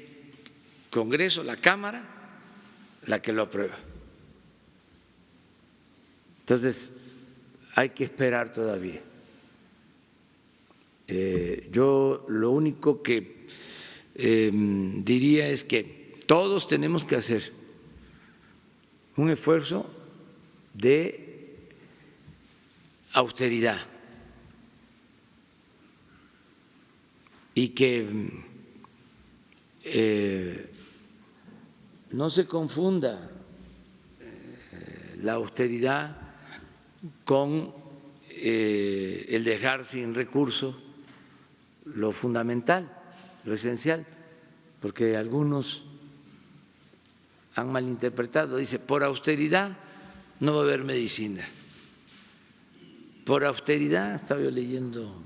Congreso, la Cámara, la que lo aprueba. Entonces, hay que esperar todavía. Yo lo único que diría es que todos tenemos que hacer un esfuerzo de austeridad y que no se confunda la austeridad con el dejar sin recursos lo fundamental, lo esencial, porque algunos han malinterpretado. Dice, por austeridad no va a haber medicina. Por austeridad, estaba yo leyendo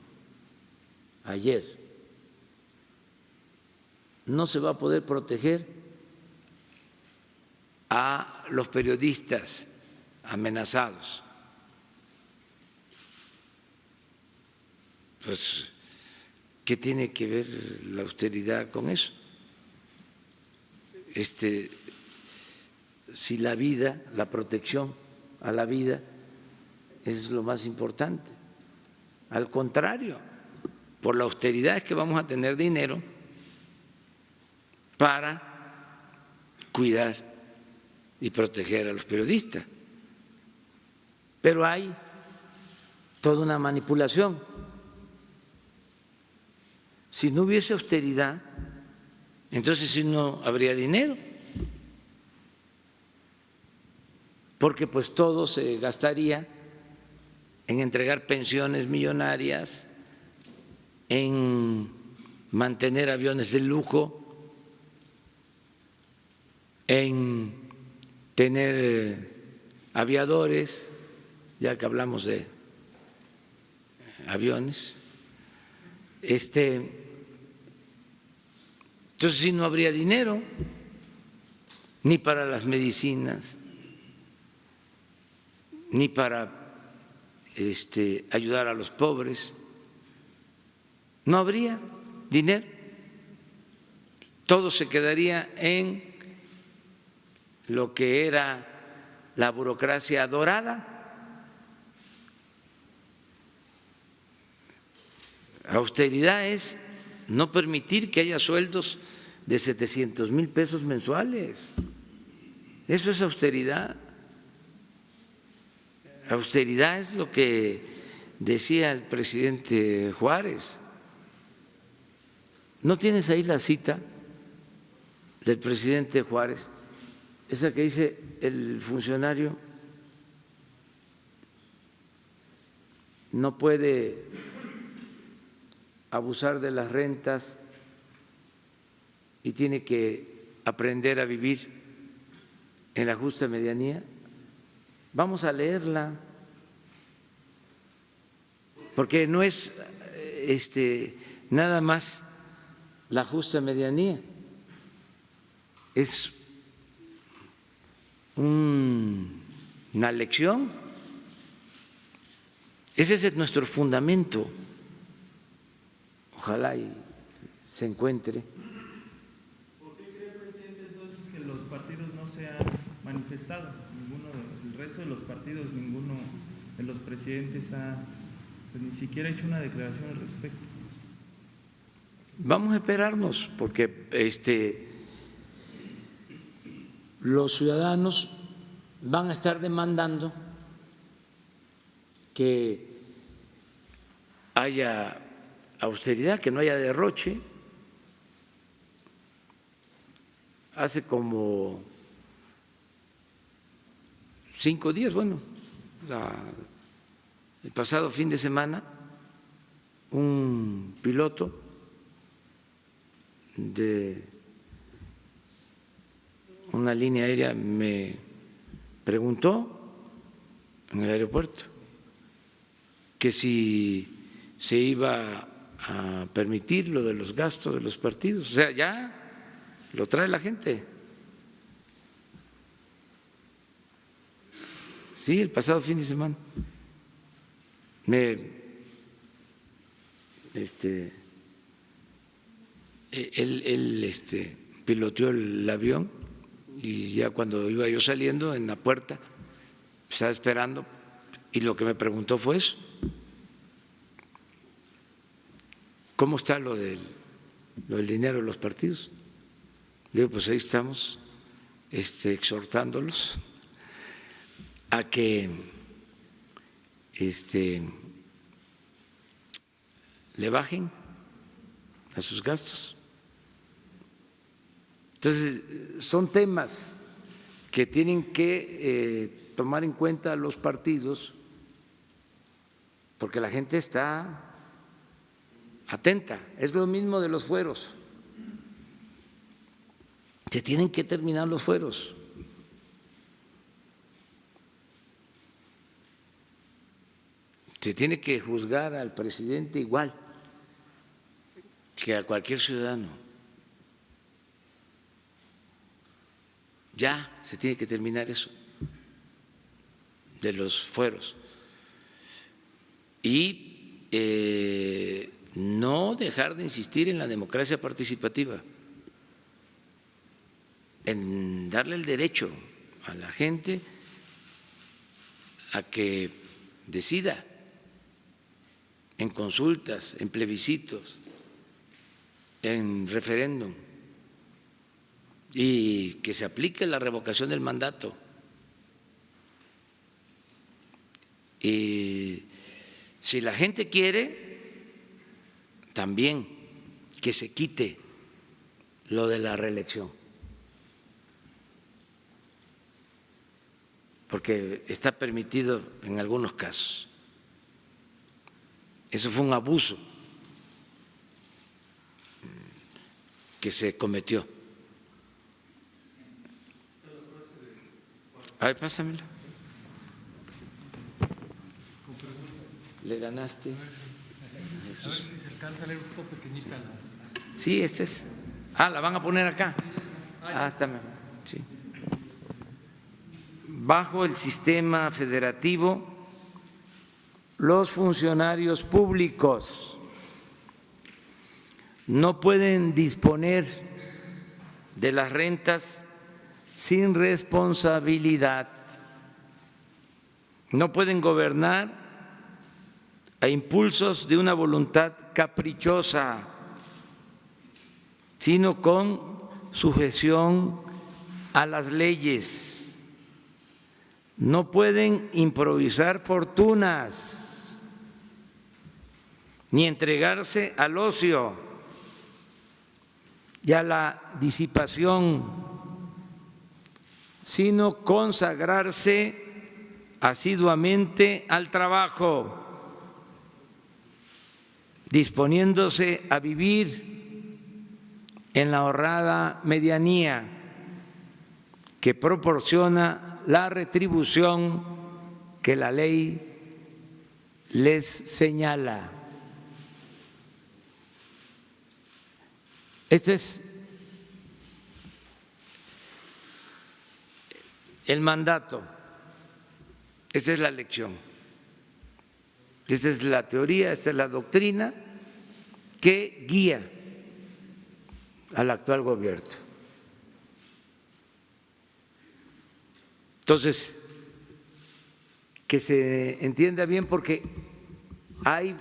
ayer, no se va a poder proteger a los periodistas amenazados. Pues, ¿qué tiene que ver la austeridad con eso? Si la vida, la protección a la vida es lo más importante. Al contrario, por la austeridad es que vamos a tener dinero para cuidar y proteger a los periodistas. Pero hay toda una manipulación. Si no hubiese austeridad, entonces sí no habría dinero, porque pues todo se gastaría en entregar pensiones millonarias, en mantener aviones de lujo, en tener aviadores, ya que hablamos de aviones. Entonces sí no habría dinero ni para las medicinas, ni para ayudar a los pobres. No habría dinero. Todo se quedaría en lo que era la burocracia dorada. Austeridad es no permitir que haya sueldos de 700,000 pesos mensuales. Eso es austeridad. Austeridad es lo que decía el presidente Juárez. ¿No tienes ahí la cita del presidente Juárez? Esa que dice el funcionario no puede abusar de las rentas y tiene que aprender a vivir en la justa medianía. Vamos a leerla, porque no es nada más la justa medianía, es una lección. Ese es nuestro fundamento. Ojalá y se encuentre. ¿Por qué cree, presidente, entonces que los partidos no se han manifestado en resto de los partidos, ninguno de los presidentes ha pues, ni siquiera hecho una declaración al respecto. Vamos a esperarnos porque los ciudadanos van a estar demandando que haya austeridad, que no haya derroche. Hace como 5 días, bueno, el pasado fin de semana, un piloto de una línea aérea me preguntó en el aeropuerto que si se iba a permitir lo de los gastos de los partidos. O sea, ya lo trae la gente. Sí, el pasado fin de semana. Él piloteó el avión y ya cuando iba yo saliendo en la puerta, estaba esperando y lo que me preguntó fue eso. ¿Cómo está lo del dinero de los partidos? Le digo, pues ahí estamos exhortándolos a que le bajen a sus gastos. Entonces, son temas que tienen que tomar en cuenta los partidos porque la gente está atenta. Es lo mismo de los fueros. Se tienen que terminar los fueros. Se tiene que juzgar al presidente igual que a cualquier ciudadano. Ya se tiene que terminar eso de los fueros. Y no dejar de insistir en la democracia participativa, en darle el derecho a la gente a que decida en consultas, en plebiscitos, en referéndum, y que se aplique la revocación del mandato. Y si la gente quiere, también que se quite lo de la reelección, porque está permitido en algunos casos. Eso fue un abuso que se cometió. A ver, pásamela. Le ganaste. Jesús. A ver si se alcanza a leer un poco pequeñita la… Sí, este es. La van a poner acá. Está mejor. Sí. Bajo el sistema federativo, los funcionarios públicos no pueden disponer de las rentas sin responsabilidad, no pueden gobernar a impulsos de una voluntad caprichosa, sino con sujeción a las leyes. No pueden improvisar fortunas ni entregarse al ocio y a la disipación, sino consagrarse asiduamente al trabajo, disponiéndose a vivir en la honrada medianía que proporciona la retribución que la ley les señala. Este es el mandato, esta es la lección, esta es la teoría, esta es la doctrina que guía al actual gobierno. Entonces, que se entienda bien, porque hay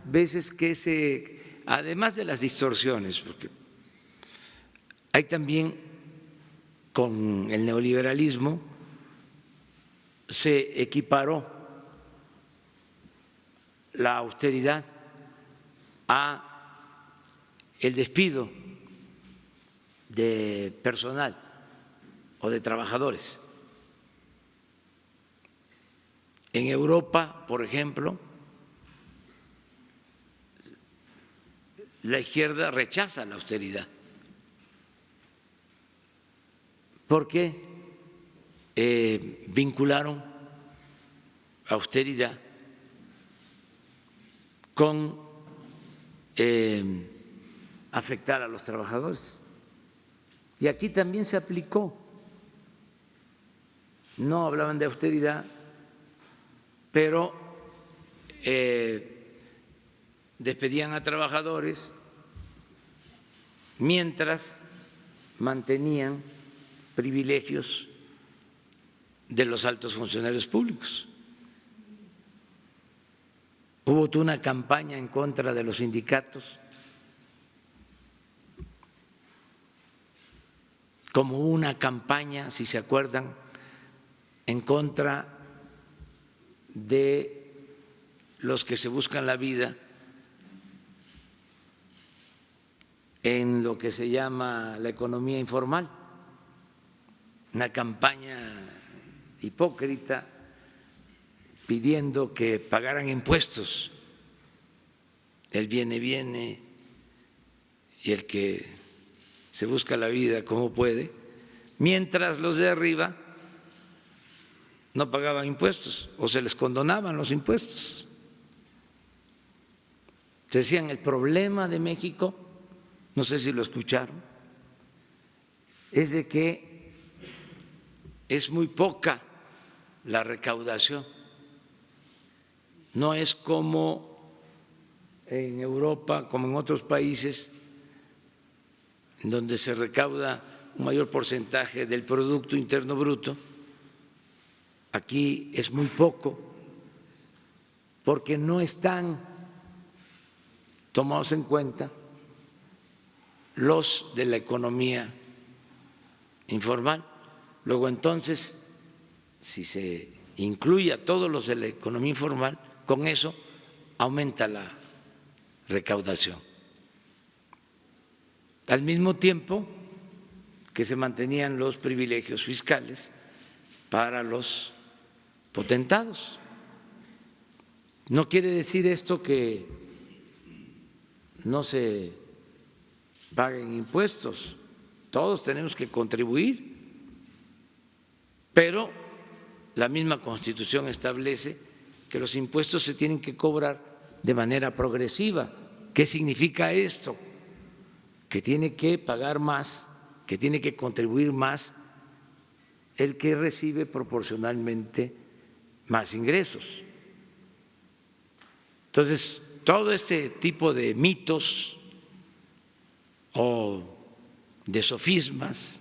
veces que además de las distorsiones, porque hay también con el neoliberalismo, se equiparó la austeridad a el despido de personal o de trabajadores. En Europa, por ejemplo, la izquierda rechaza la austeridad porque vincularon austeridad con afectar a los trabajadores. Y aquí también se aplicó. No hablaban de austeridad, pero despedían a trabajadores mientras mantenían privilegios de los altos funcionarios públicos. Hubo toda una campaña en contra de los sindicatos, como una campaña, si se acuerdan, en contra de los que se buscan la vida en lo que se llama la economía informal, una campaña hipócrita pidiendo que pagaran impuestos, el viene y el que se busca la vida como puede, mientras los de arriba no pagaban impuestos o se les condonaban los impuestos. Decían, el problema de México, no sé si lo escucharon, es de que es muy poca la recaudación. No es como en Europa, como en otros países, en donde se recauda un mayor porcentaje del Producto Interno Bruto. Aquí es muy poco, porque no están tomados en cuenta los de la economía informal. Luego entonces, si se incluye a todos los de la economía informal, con eso aumenta la recaudación. Al mismo tiempo que se mantenían los privilegios fiscales para los potentados. No quiere decir esto que no se paguen impuestos, todos tenemos que contribuir, pero la misma Constitución establece que los impuestos se tienen que cobrar de manera progresiva. ¿Qué significa esto? Que tiene que pagar más, que tiene que contribuir más el que recibe proporcionalmente más ingresos. Entonces, todo este tipo de mitos o de sofismas,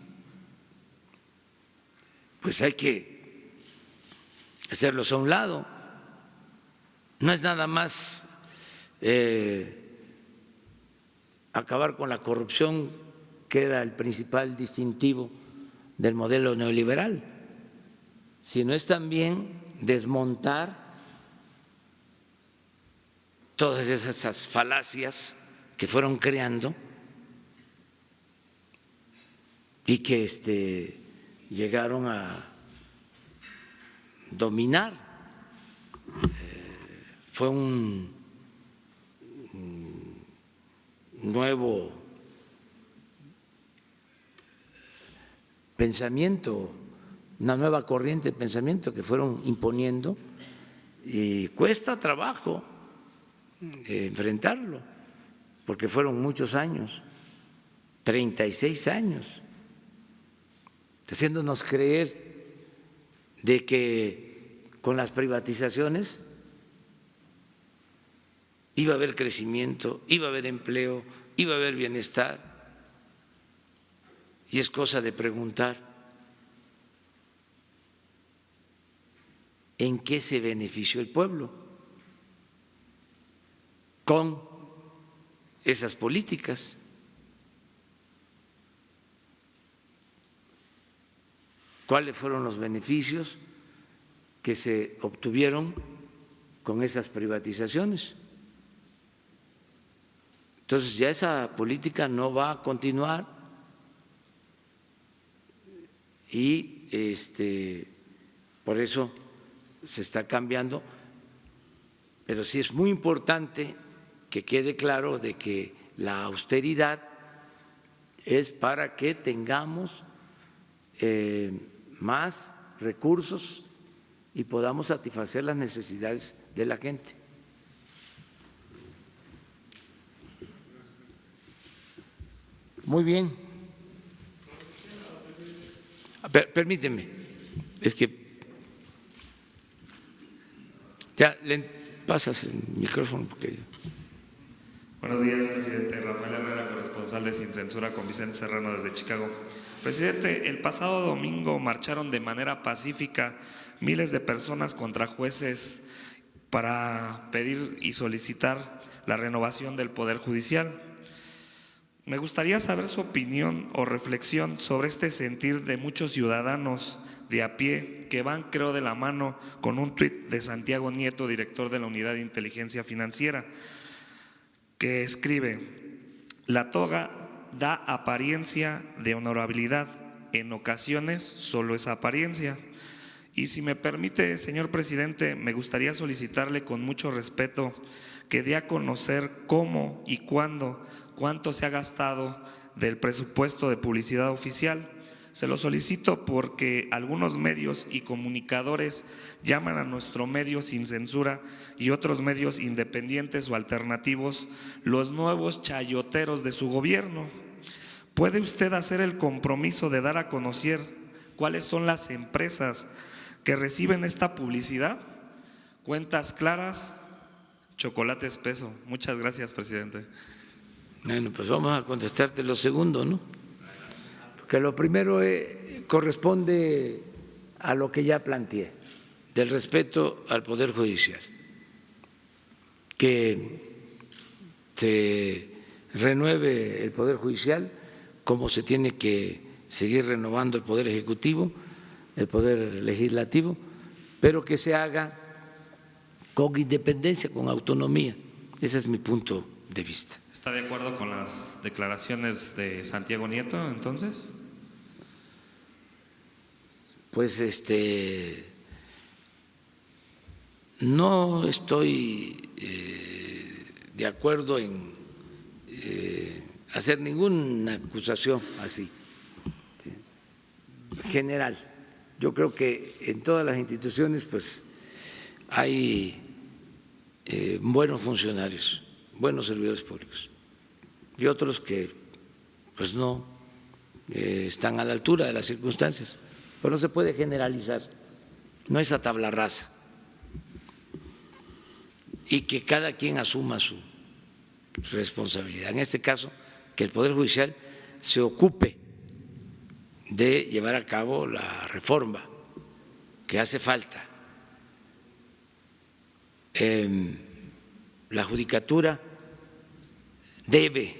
pues hay que hacerlos a un lado. No es nada más acabar con la corrupción, que era el principal distintivo del modelo neoliberal, sino es también desmontar todas esas falacias que fueron creando y que llegaron a dominar. Fue un nuevo pensamiento, una nueva corriente de pensamiento que fueron imponiendo, y cuesta trabajo enfrentarlo, porque fueron muchos años, 36 años, haciéndonos creer de que con las privatizaciones iba a haber crecimiento, iba a haber empleo, iba a haber bienestar. Y es cosa de preguntar en qué se benefició el pueblo con esas políticas. ¿Cuáles fueron los beneficios que se obtuvieron con esas privatizaciones? Entonces ya esa política no va a continuar y por eso se está cambiando, pero sí es muy importante que quede claro de que la austeridad es para que tengamos más recursos y podamos satisfacer las necesidades de la gente. Muy bien. Permíteme, es que ya le pasas el micrófono porque… Buenos días, presidente. Rafael Herrera, corresponsal de Sin Censura con Vicente Serrano desde Chicago. Presidente, el pasado domingo marcharon de manera pacífica miles de personas contra jueces para pedir y solicitar la renovación del Poder Judicial. Me gustaría saber su opinión o reflexión sobre este sentir de muchos ciudadanos de a pie que van, creo, de la mano con un tuit de Santiago Nieto, director de la Unidad de Inteligencia Financiera, que escribe: la toga da apariencia de honorabilidad, en ocasiones solo es apariencia. Y si me permite, señor presidente, me gustaría solicitarle con mucho respeto que dé a conocer cómo y cuánto se ha gastado del presupuesto de publicidad oficial. Se lo solicito porque algunos medios y comunicadores llaman a nuestro medio Sin Censura y otros medios independientes o alternativos los nuevos chayoteros de su gobierno. ¿Puede usted hacer el compromiso de dar a conocer cuáles son las empresas que reciben esta publicidad? Cuentas claras, chocolate espeso. Muchas gracias, presidente. Bueno, pues vamos a contestarte lo segundo, ¿no? Porque lo primero corresponde a lo que ya planteé, del respeto al Poder Judicial, que se renueve el Poder Judicial como se tiene que seguir renovando el Poder Ejecutivo, el Poder Legislativo, pero que se haga con independencia, con autonomía. Ese es mi punto de vista. ¿Está de acuerdo con las declaraciones de Santiago Nieto, entonces? Pues no estoy de acuerdo en hacer ninguna acusación así, ¿sí? General. Yo creo que en todas las instituciones pues hay buenos funcionarios, buenos servidores públicos y otros que pues no están a la altura de las circunstancias, pero no se puede generalizar, no es a tabla rasa, y que cada quien asuma su responsabilidad. En este caso, que el Poder Judicial se ocupe de llevar a cabo la reforma que hace falta. La judicatura debe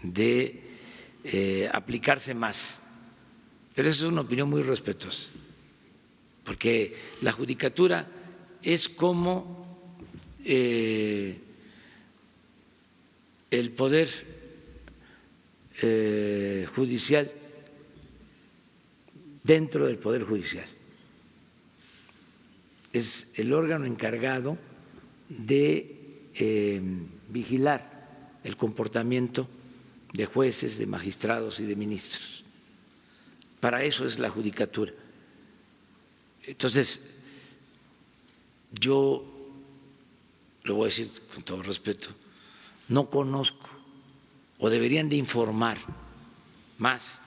de aplicarse más, pero eso es una opinión muy respetuosa, porque la judicatura es como el Poder Judicial dentro del Poder Judicial. Es el órgano encargado de vigilar el comportamiento de jueces, de magistrados y de ministros. Para eso es la judicatura. Entonces, yo lo voy a decir con todo respeto, no conozco o deberían de informar más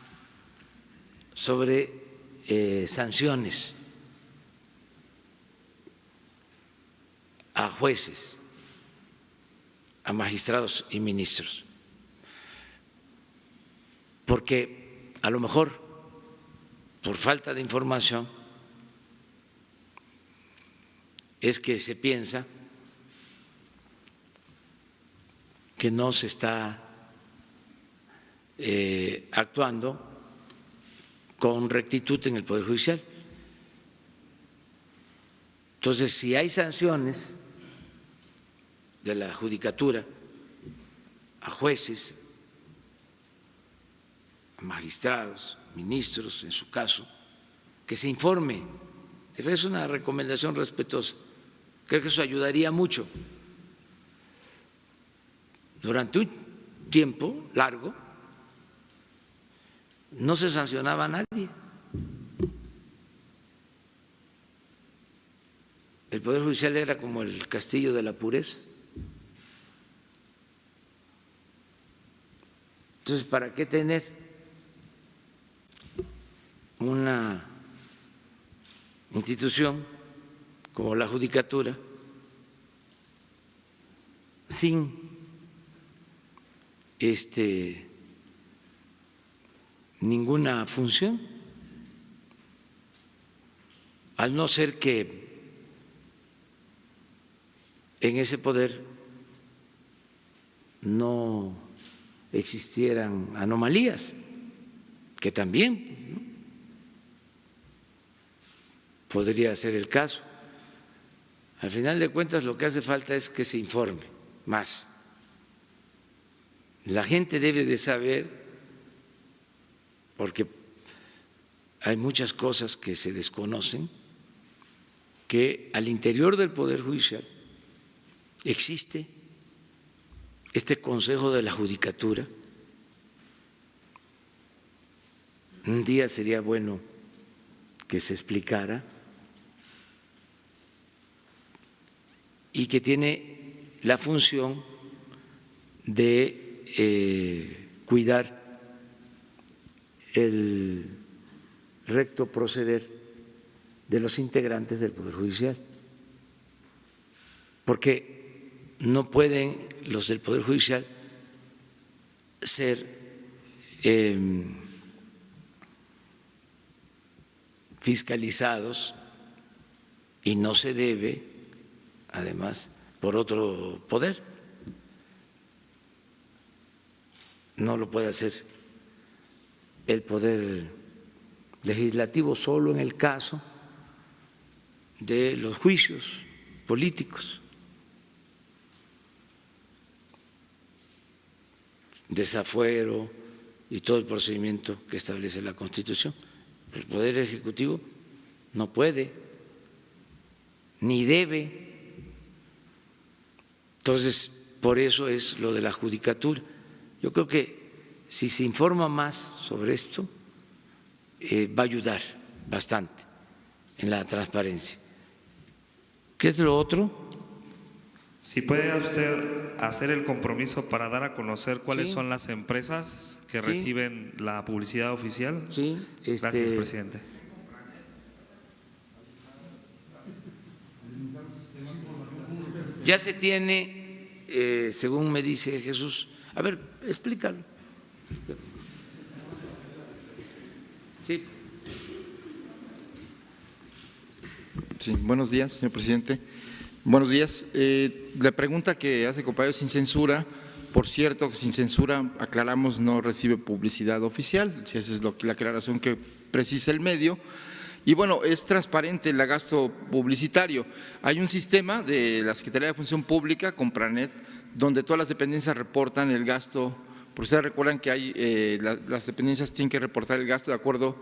sobre sanciones a jueces, a magistrados y ministros, porque a lo mejor por falta de información es que se piensa que no se está actuando con rectitud en el Poder Judicial. Entonces, si hay sanciones de la judicatura a jueces, a magistrados, ministros, en su caso, que se informe. Es una recomendación respetuosa. Creo que eso ayudaría mucho. Durante un tiempo largo no se sancionaba a nadie. El Poder Judicial era como el castillo de la pureza. Entonces, ¿para qué tener una institución como la judicatura sin ninguna función? Al no ser que en ese poder no existieran anomalías, que también, ¿no?, podría ser el caso. Al final de cuentas, lo que hace falta es que se informe más. La gente debe de saber, porque hay muchas cosas que se desconocen, que al interior del Poder Judicial existe este Consejo de la Judicatura. Un día sería bueno que se explicara, y que tiene la función de cuidar el recto proceder de los integrantes del Poder Judicial, porque no pueden los del Poder Judicial ser fiscalizados, y no se debe, además, por otro poder. No lo puede hacer el Poder Legislativo solo en el caso de los juicios políticos, desafuero y todo el procedimiento que establece la Constitución. El Poder Ejecutivo no puede ni debe. Entonces, por eso es lo de la judicatura. Yo creo que si se informa más sobre esto, va a ayudar bastante en la transparencia. ¿Qué es lo otro? Si puede usted hacer el compromiso para dar a conocer cuáles Sí. son las empresas que Sí. reciben la publicidad oficial. Sí, Gracias, presidente. ya se tiene, según me dice Jesús. A ver, explícalo. Sí. Sí, buenos días, señor presidente. Buenos días. La pregunta que hace compañero Sin Censura, por cierto, Sin Censura, aclaramos, no recibe publicidad oficial, si esa es la aclaración que precisa el medio. Y bueno, es transparente el gasto publicitario. Hay un sistema de la Secretaría de Función Pública, Compranet, donde todas las dependencias reportan el gasto. Porque ustedes recuerdan que hay las dependencias tienen que reportar el gasto de acuerdo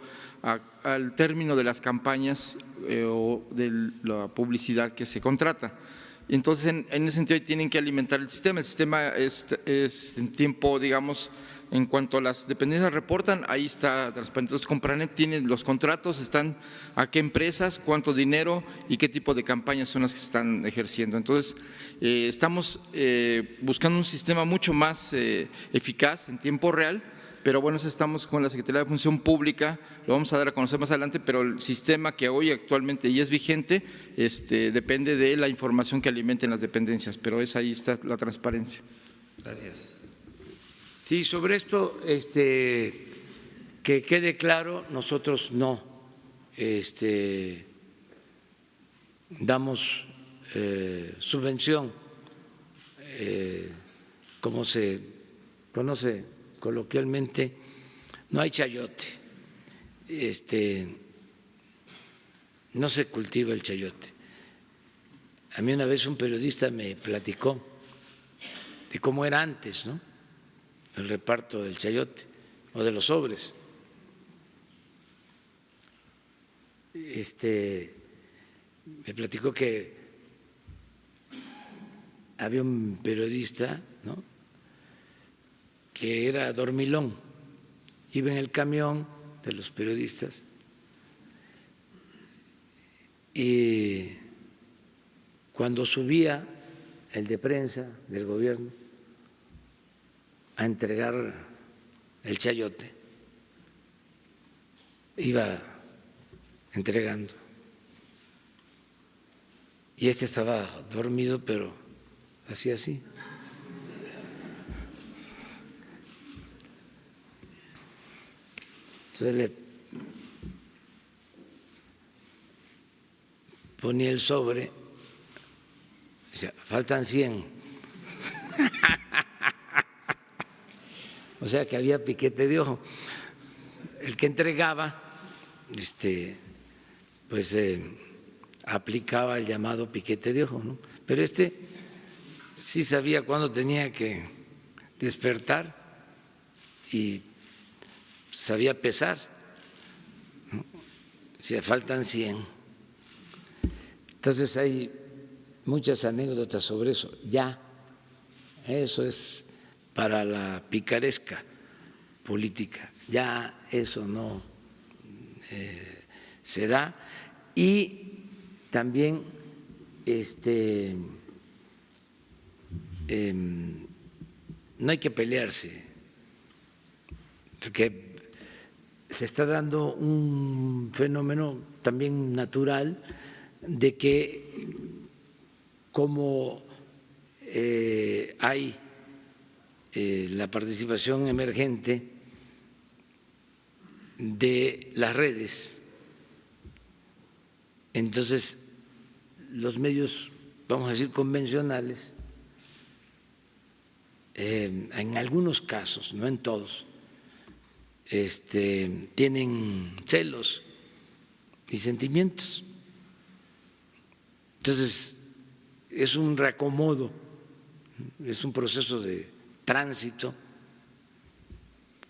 al término de las campañas o de la publicidad que se contrata. Entonces, en ese sentido, tienen que alimentar el sistema. El sistema es en tiempo, digamos, en cuanto a las dependencias reportan, ahí está transparente. Entonces, Compranet tiene los contratos, están a qué empresas, cuánto dinero y qué tipo de campañas son las que se están ejerciendo. Entonces, estamos buscando un sistema mucho más eficaz en tiempo real, pero bueno, estamos con la Secretaría de Función Pública, lo vamos a dar a conocer más adelante, pero el sistema que hoy actualmente y es vigente depende de la información que alimenten las dependencias, pero ahí está la transparencia. Gracias. Sí, sobre esto, que quede claro, nosotros no damos subvención, como se conoce coloquialmente, no hay chayote, no se cultiva el chayote. A mí una vez un periodista me platicó de cómo era antes, ¿no?, el reparto del chayote o de los sobres. Me platicó que había un periodista, ¿no?, que era dormilón, iba en el camión de los periodistas y cuando subía el de prensa del gobierno a entregar el chayote, iba entregando. Y estaba dormido, pero hacía así. Entonces le ponía el sobre, decía, faltan 100. O sea que había piquete de ojo. El que entregaba, pues aplicaba el llamado piquete de ojo, ¿no? Pero sí sabía cuándo tenía que despertar y sabía pesar, ¿no? Si faltan 100. Entonces hay muchas anécdotas sobre eso. Ya, eso es para la picaresca política. Ya eso no se da. Y también no hay que pelearse, porque se está dando un fenómeno también natural de que como hay la participación emergente de las redes, entonces los medios, vamos a decir, convencionales, en algunos casos, no en todos, tienen celos y sentimientos. Entonces, es un reacomodo, es un proceso de tránsito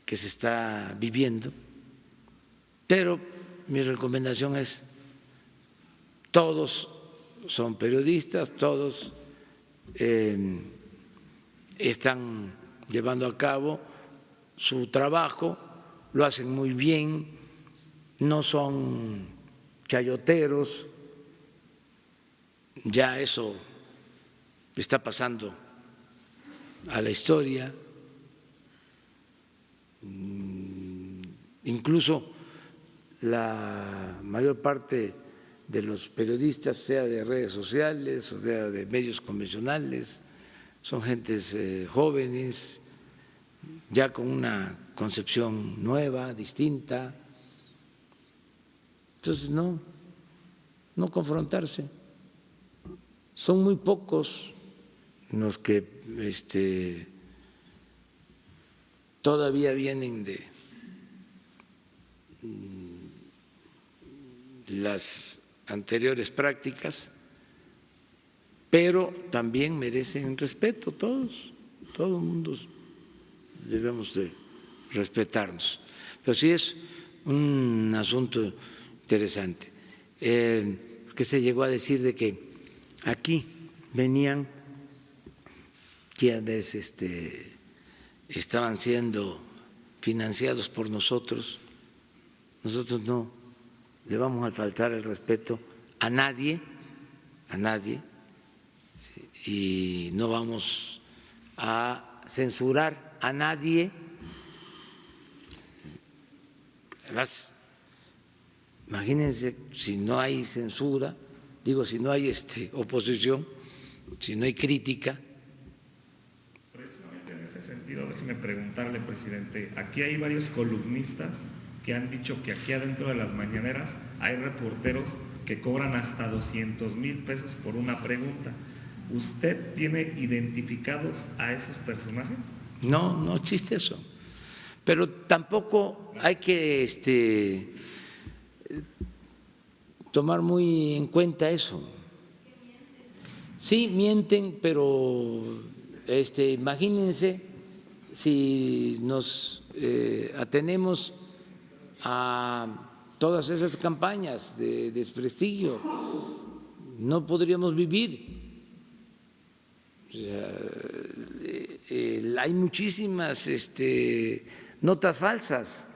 que se está viviendo, pero mi recomendación es: todos son periodistas, todos están llevando a cabo su trabajo, lo hacen muy bien, no son chayoteros, ya eso está pasando a la historia. Incluso la mayor parte de los periodistas, sea de redes sociales o sea de medios convencionales, son gentes jóvenes, ya con una concepción nueva, distinta. Entonces, no confrontarse. Son muy pocos los que todavía vienen de las anteriores prácticas, pero también merecen respeto todos, todo el mundo debemos de respetarnos. Pero sí es un asunto interesante, que se llegó a decir de que aquí venían quienes estaban siendo financiados por nosotros. Nosotros no le vamos a faltar el respeto a nadie, y no vamos a censurar a nadie. Además, imagínense, si no hay censura, digo, si no hay oposición, si no hay crítica. Precisamente en ese sentido, déjeme preguntarle, presidente, aquí hay varios columnistas que han dicho que aquí adentro de las mañaneras hay reporteros que cobran hasta 200,000 pesos por una pregunta. ¿Usted tiene identificados a esos personajes? No, no existe eso. Pero tampoco hay que tomar muy en cuenta eso. Sí, mienten, pero imagínense si nos atenemos a todas esas campañas de desprestigio, no podríamos vivir. Hay muchísimas notas falsas.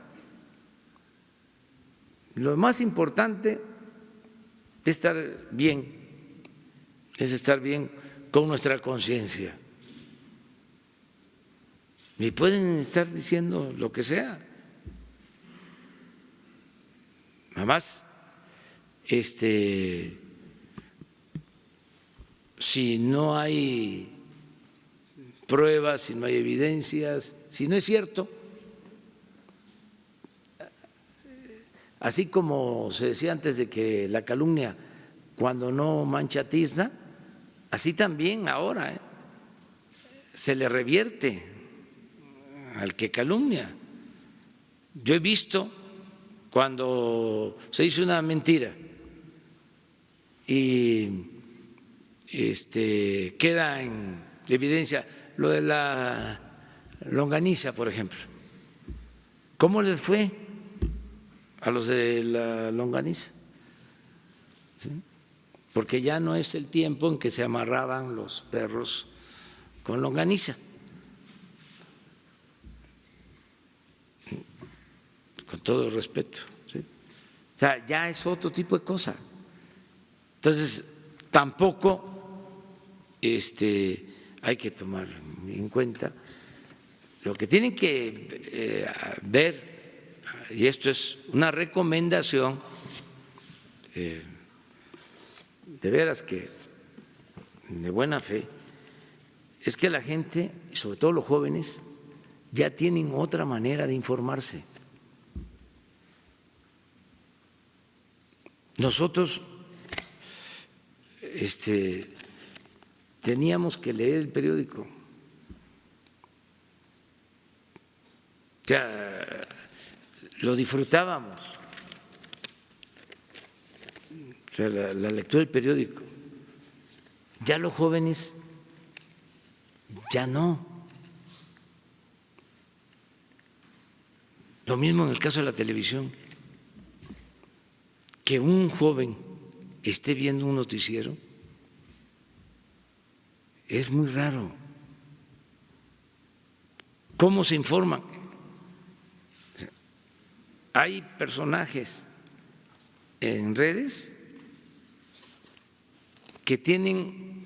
Lo más importante es estar bien, con nuestra conciencia. Y pueden estar diciendo lo que sea. Además, si no hay pruebas, si no hay evidencias, si no es cierto, así como se decía antes de que la calumnia cuando no mancha tizna, así también ahora se le revierte al que calumnia. Yo he visto cuando se hizo una mentira y queda en evidencia lo de la longaniza, por ejemplo. ¿Cómo les fue a los de la longaniza? ¿Sí? Porque ya no es el tiempo en que se amarraban los perros con longaniza. Con todo el respeto, ¿sí? O sea, ya es otro tipo de cosa. Entonces, tampoco hay que tomar en cuenta. Lo que tienen que ver, y esto es una recomendación, de veras que de buena fe, es que la gente, y sobre todo los jóvenes, ya tienen otra manera de informarse. Nosotros teníamos que leer el periódico. O sea, lo disfrutábamos. O sea, la lectura del periódico. Ya los jóvenes, ya no. Lo mismo en el caso de la televisión. Que un joven esté viendo un noticiero es muy raro. ¿Cómo se informan? Hay personajes en redes que tienen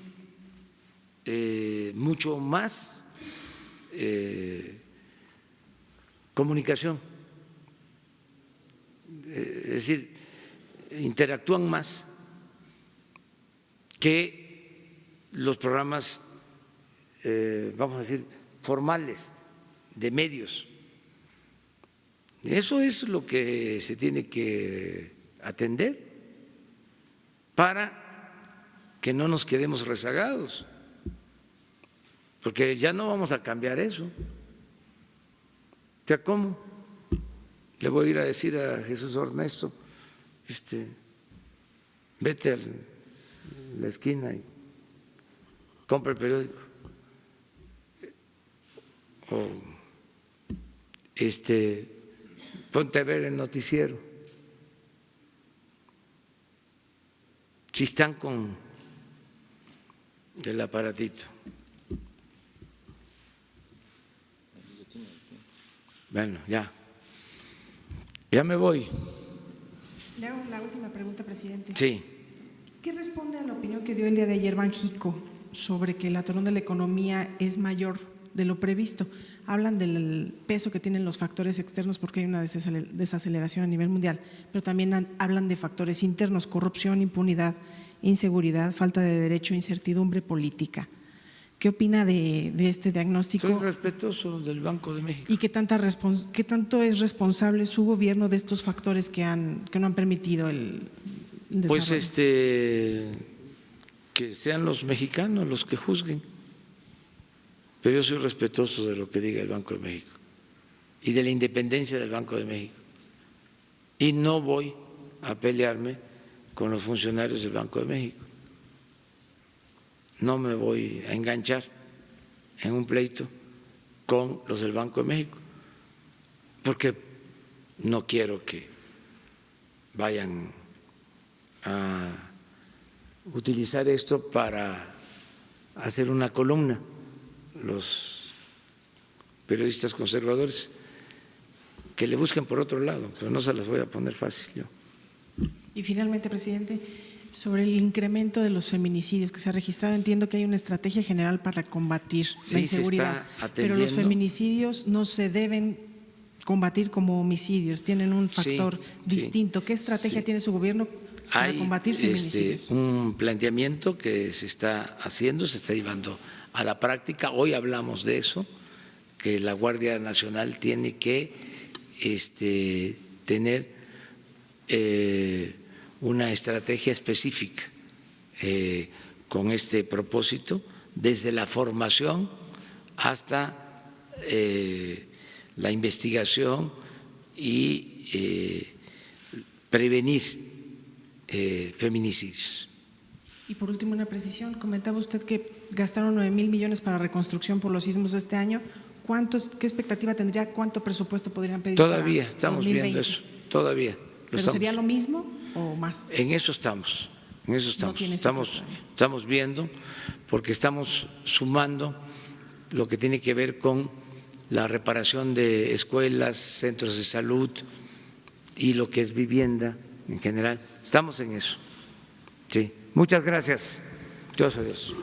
mucho más comunicación, es decir, interactúan más que los programas, vamos a decir, formales de medios. Eso es lo que se tiene que atender para que no nos quedemos rezagados, porque ya no vamos a cambiar eso. O sea, ¿cómo? Le voy a ir a decir a Jesús Ernesto, vete a la esquina y compra el periódico, o ponte a ver el noticiero. Si están con el aparatito. Bueno, ya me voy. Le hago la última pregunta, presidente. Sí. ¿Qué responde a la opinión que dio el día de ayer Banjico sobre que el atorón de la economía es mayor de lo previsto? Hablan del peso que tienen los factores externos porque hay una desaceleración a nivel mundial, pero también hablan de factores internos: corrupción, impunidad, inseguridad, falta de derecho, incertidumbre política. ¿Qué opina de este diagnóstico? Soy respetuoso del Banco de México. ¿Y qué tanto es responsable su gobierno de estos factores que no han permitido Pues desarrollo? que sean los mexicanos los que juzguen. Pero yo soy respetuoso de lo que diga el Banco de México y de la independencia del Banco de México. Y no voy a pelearme con los funcionarios del Banco de México. No me voy a enganchar en un pleito con los del Banco de México, porque no quiero que vayan a utilizar esto para hacer una columna los periodistas conservadores, que le busquen por otro lado, pero no se las voy a poner fácil yo. Y finalmente, presidente, sobre el incremento de los feminicidios que se ha registrado, entiendo que hay una estrategia general para combatir la inseguridad, pero los feminicidios no se deben combatir como homicidios, tienen un factor distinto. ¿Qué estrategia tiene su gobierno para combatir feminicidios? Un planteamiento que se está haciendo, se está llevando a la práctica. Hoy hablamos de eso, que la Guardia Nacional tiene que tener una estrategia específica con este propósito, desde la formación hasta la investigación y prevenir feminicidios. Y por último, una precisión. Comentaba usted que gastaron 9,000 millones para reconstrucción por los sismos de este año. ¿Qué expectativa tendría? ¿Cuánto presupuesto podrían pedir? Todavía estamos 2020? viendo eso, todavía. ¿Pero sería lo mismo o más? En eso estamos, estamos viendo, porque estamos sumando lo que tiene que ver con la reparación de escuelas, centros de salud y lo que es vivienda en general. Estamos en eso. Sí. Muchas gracias. Dios adiós.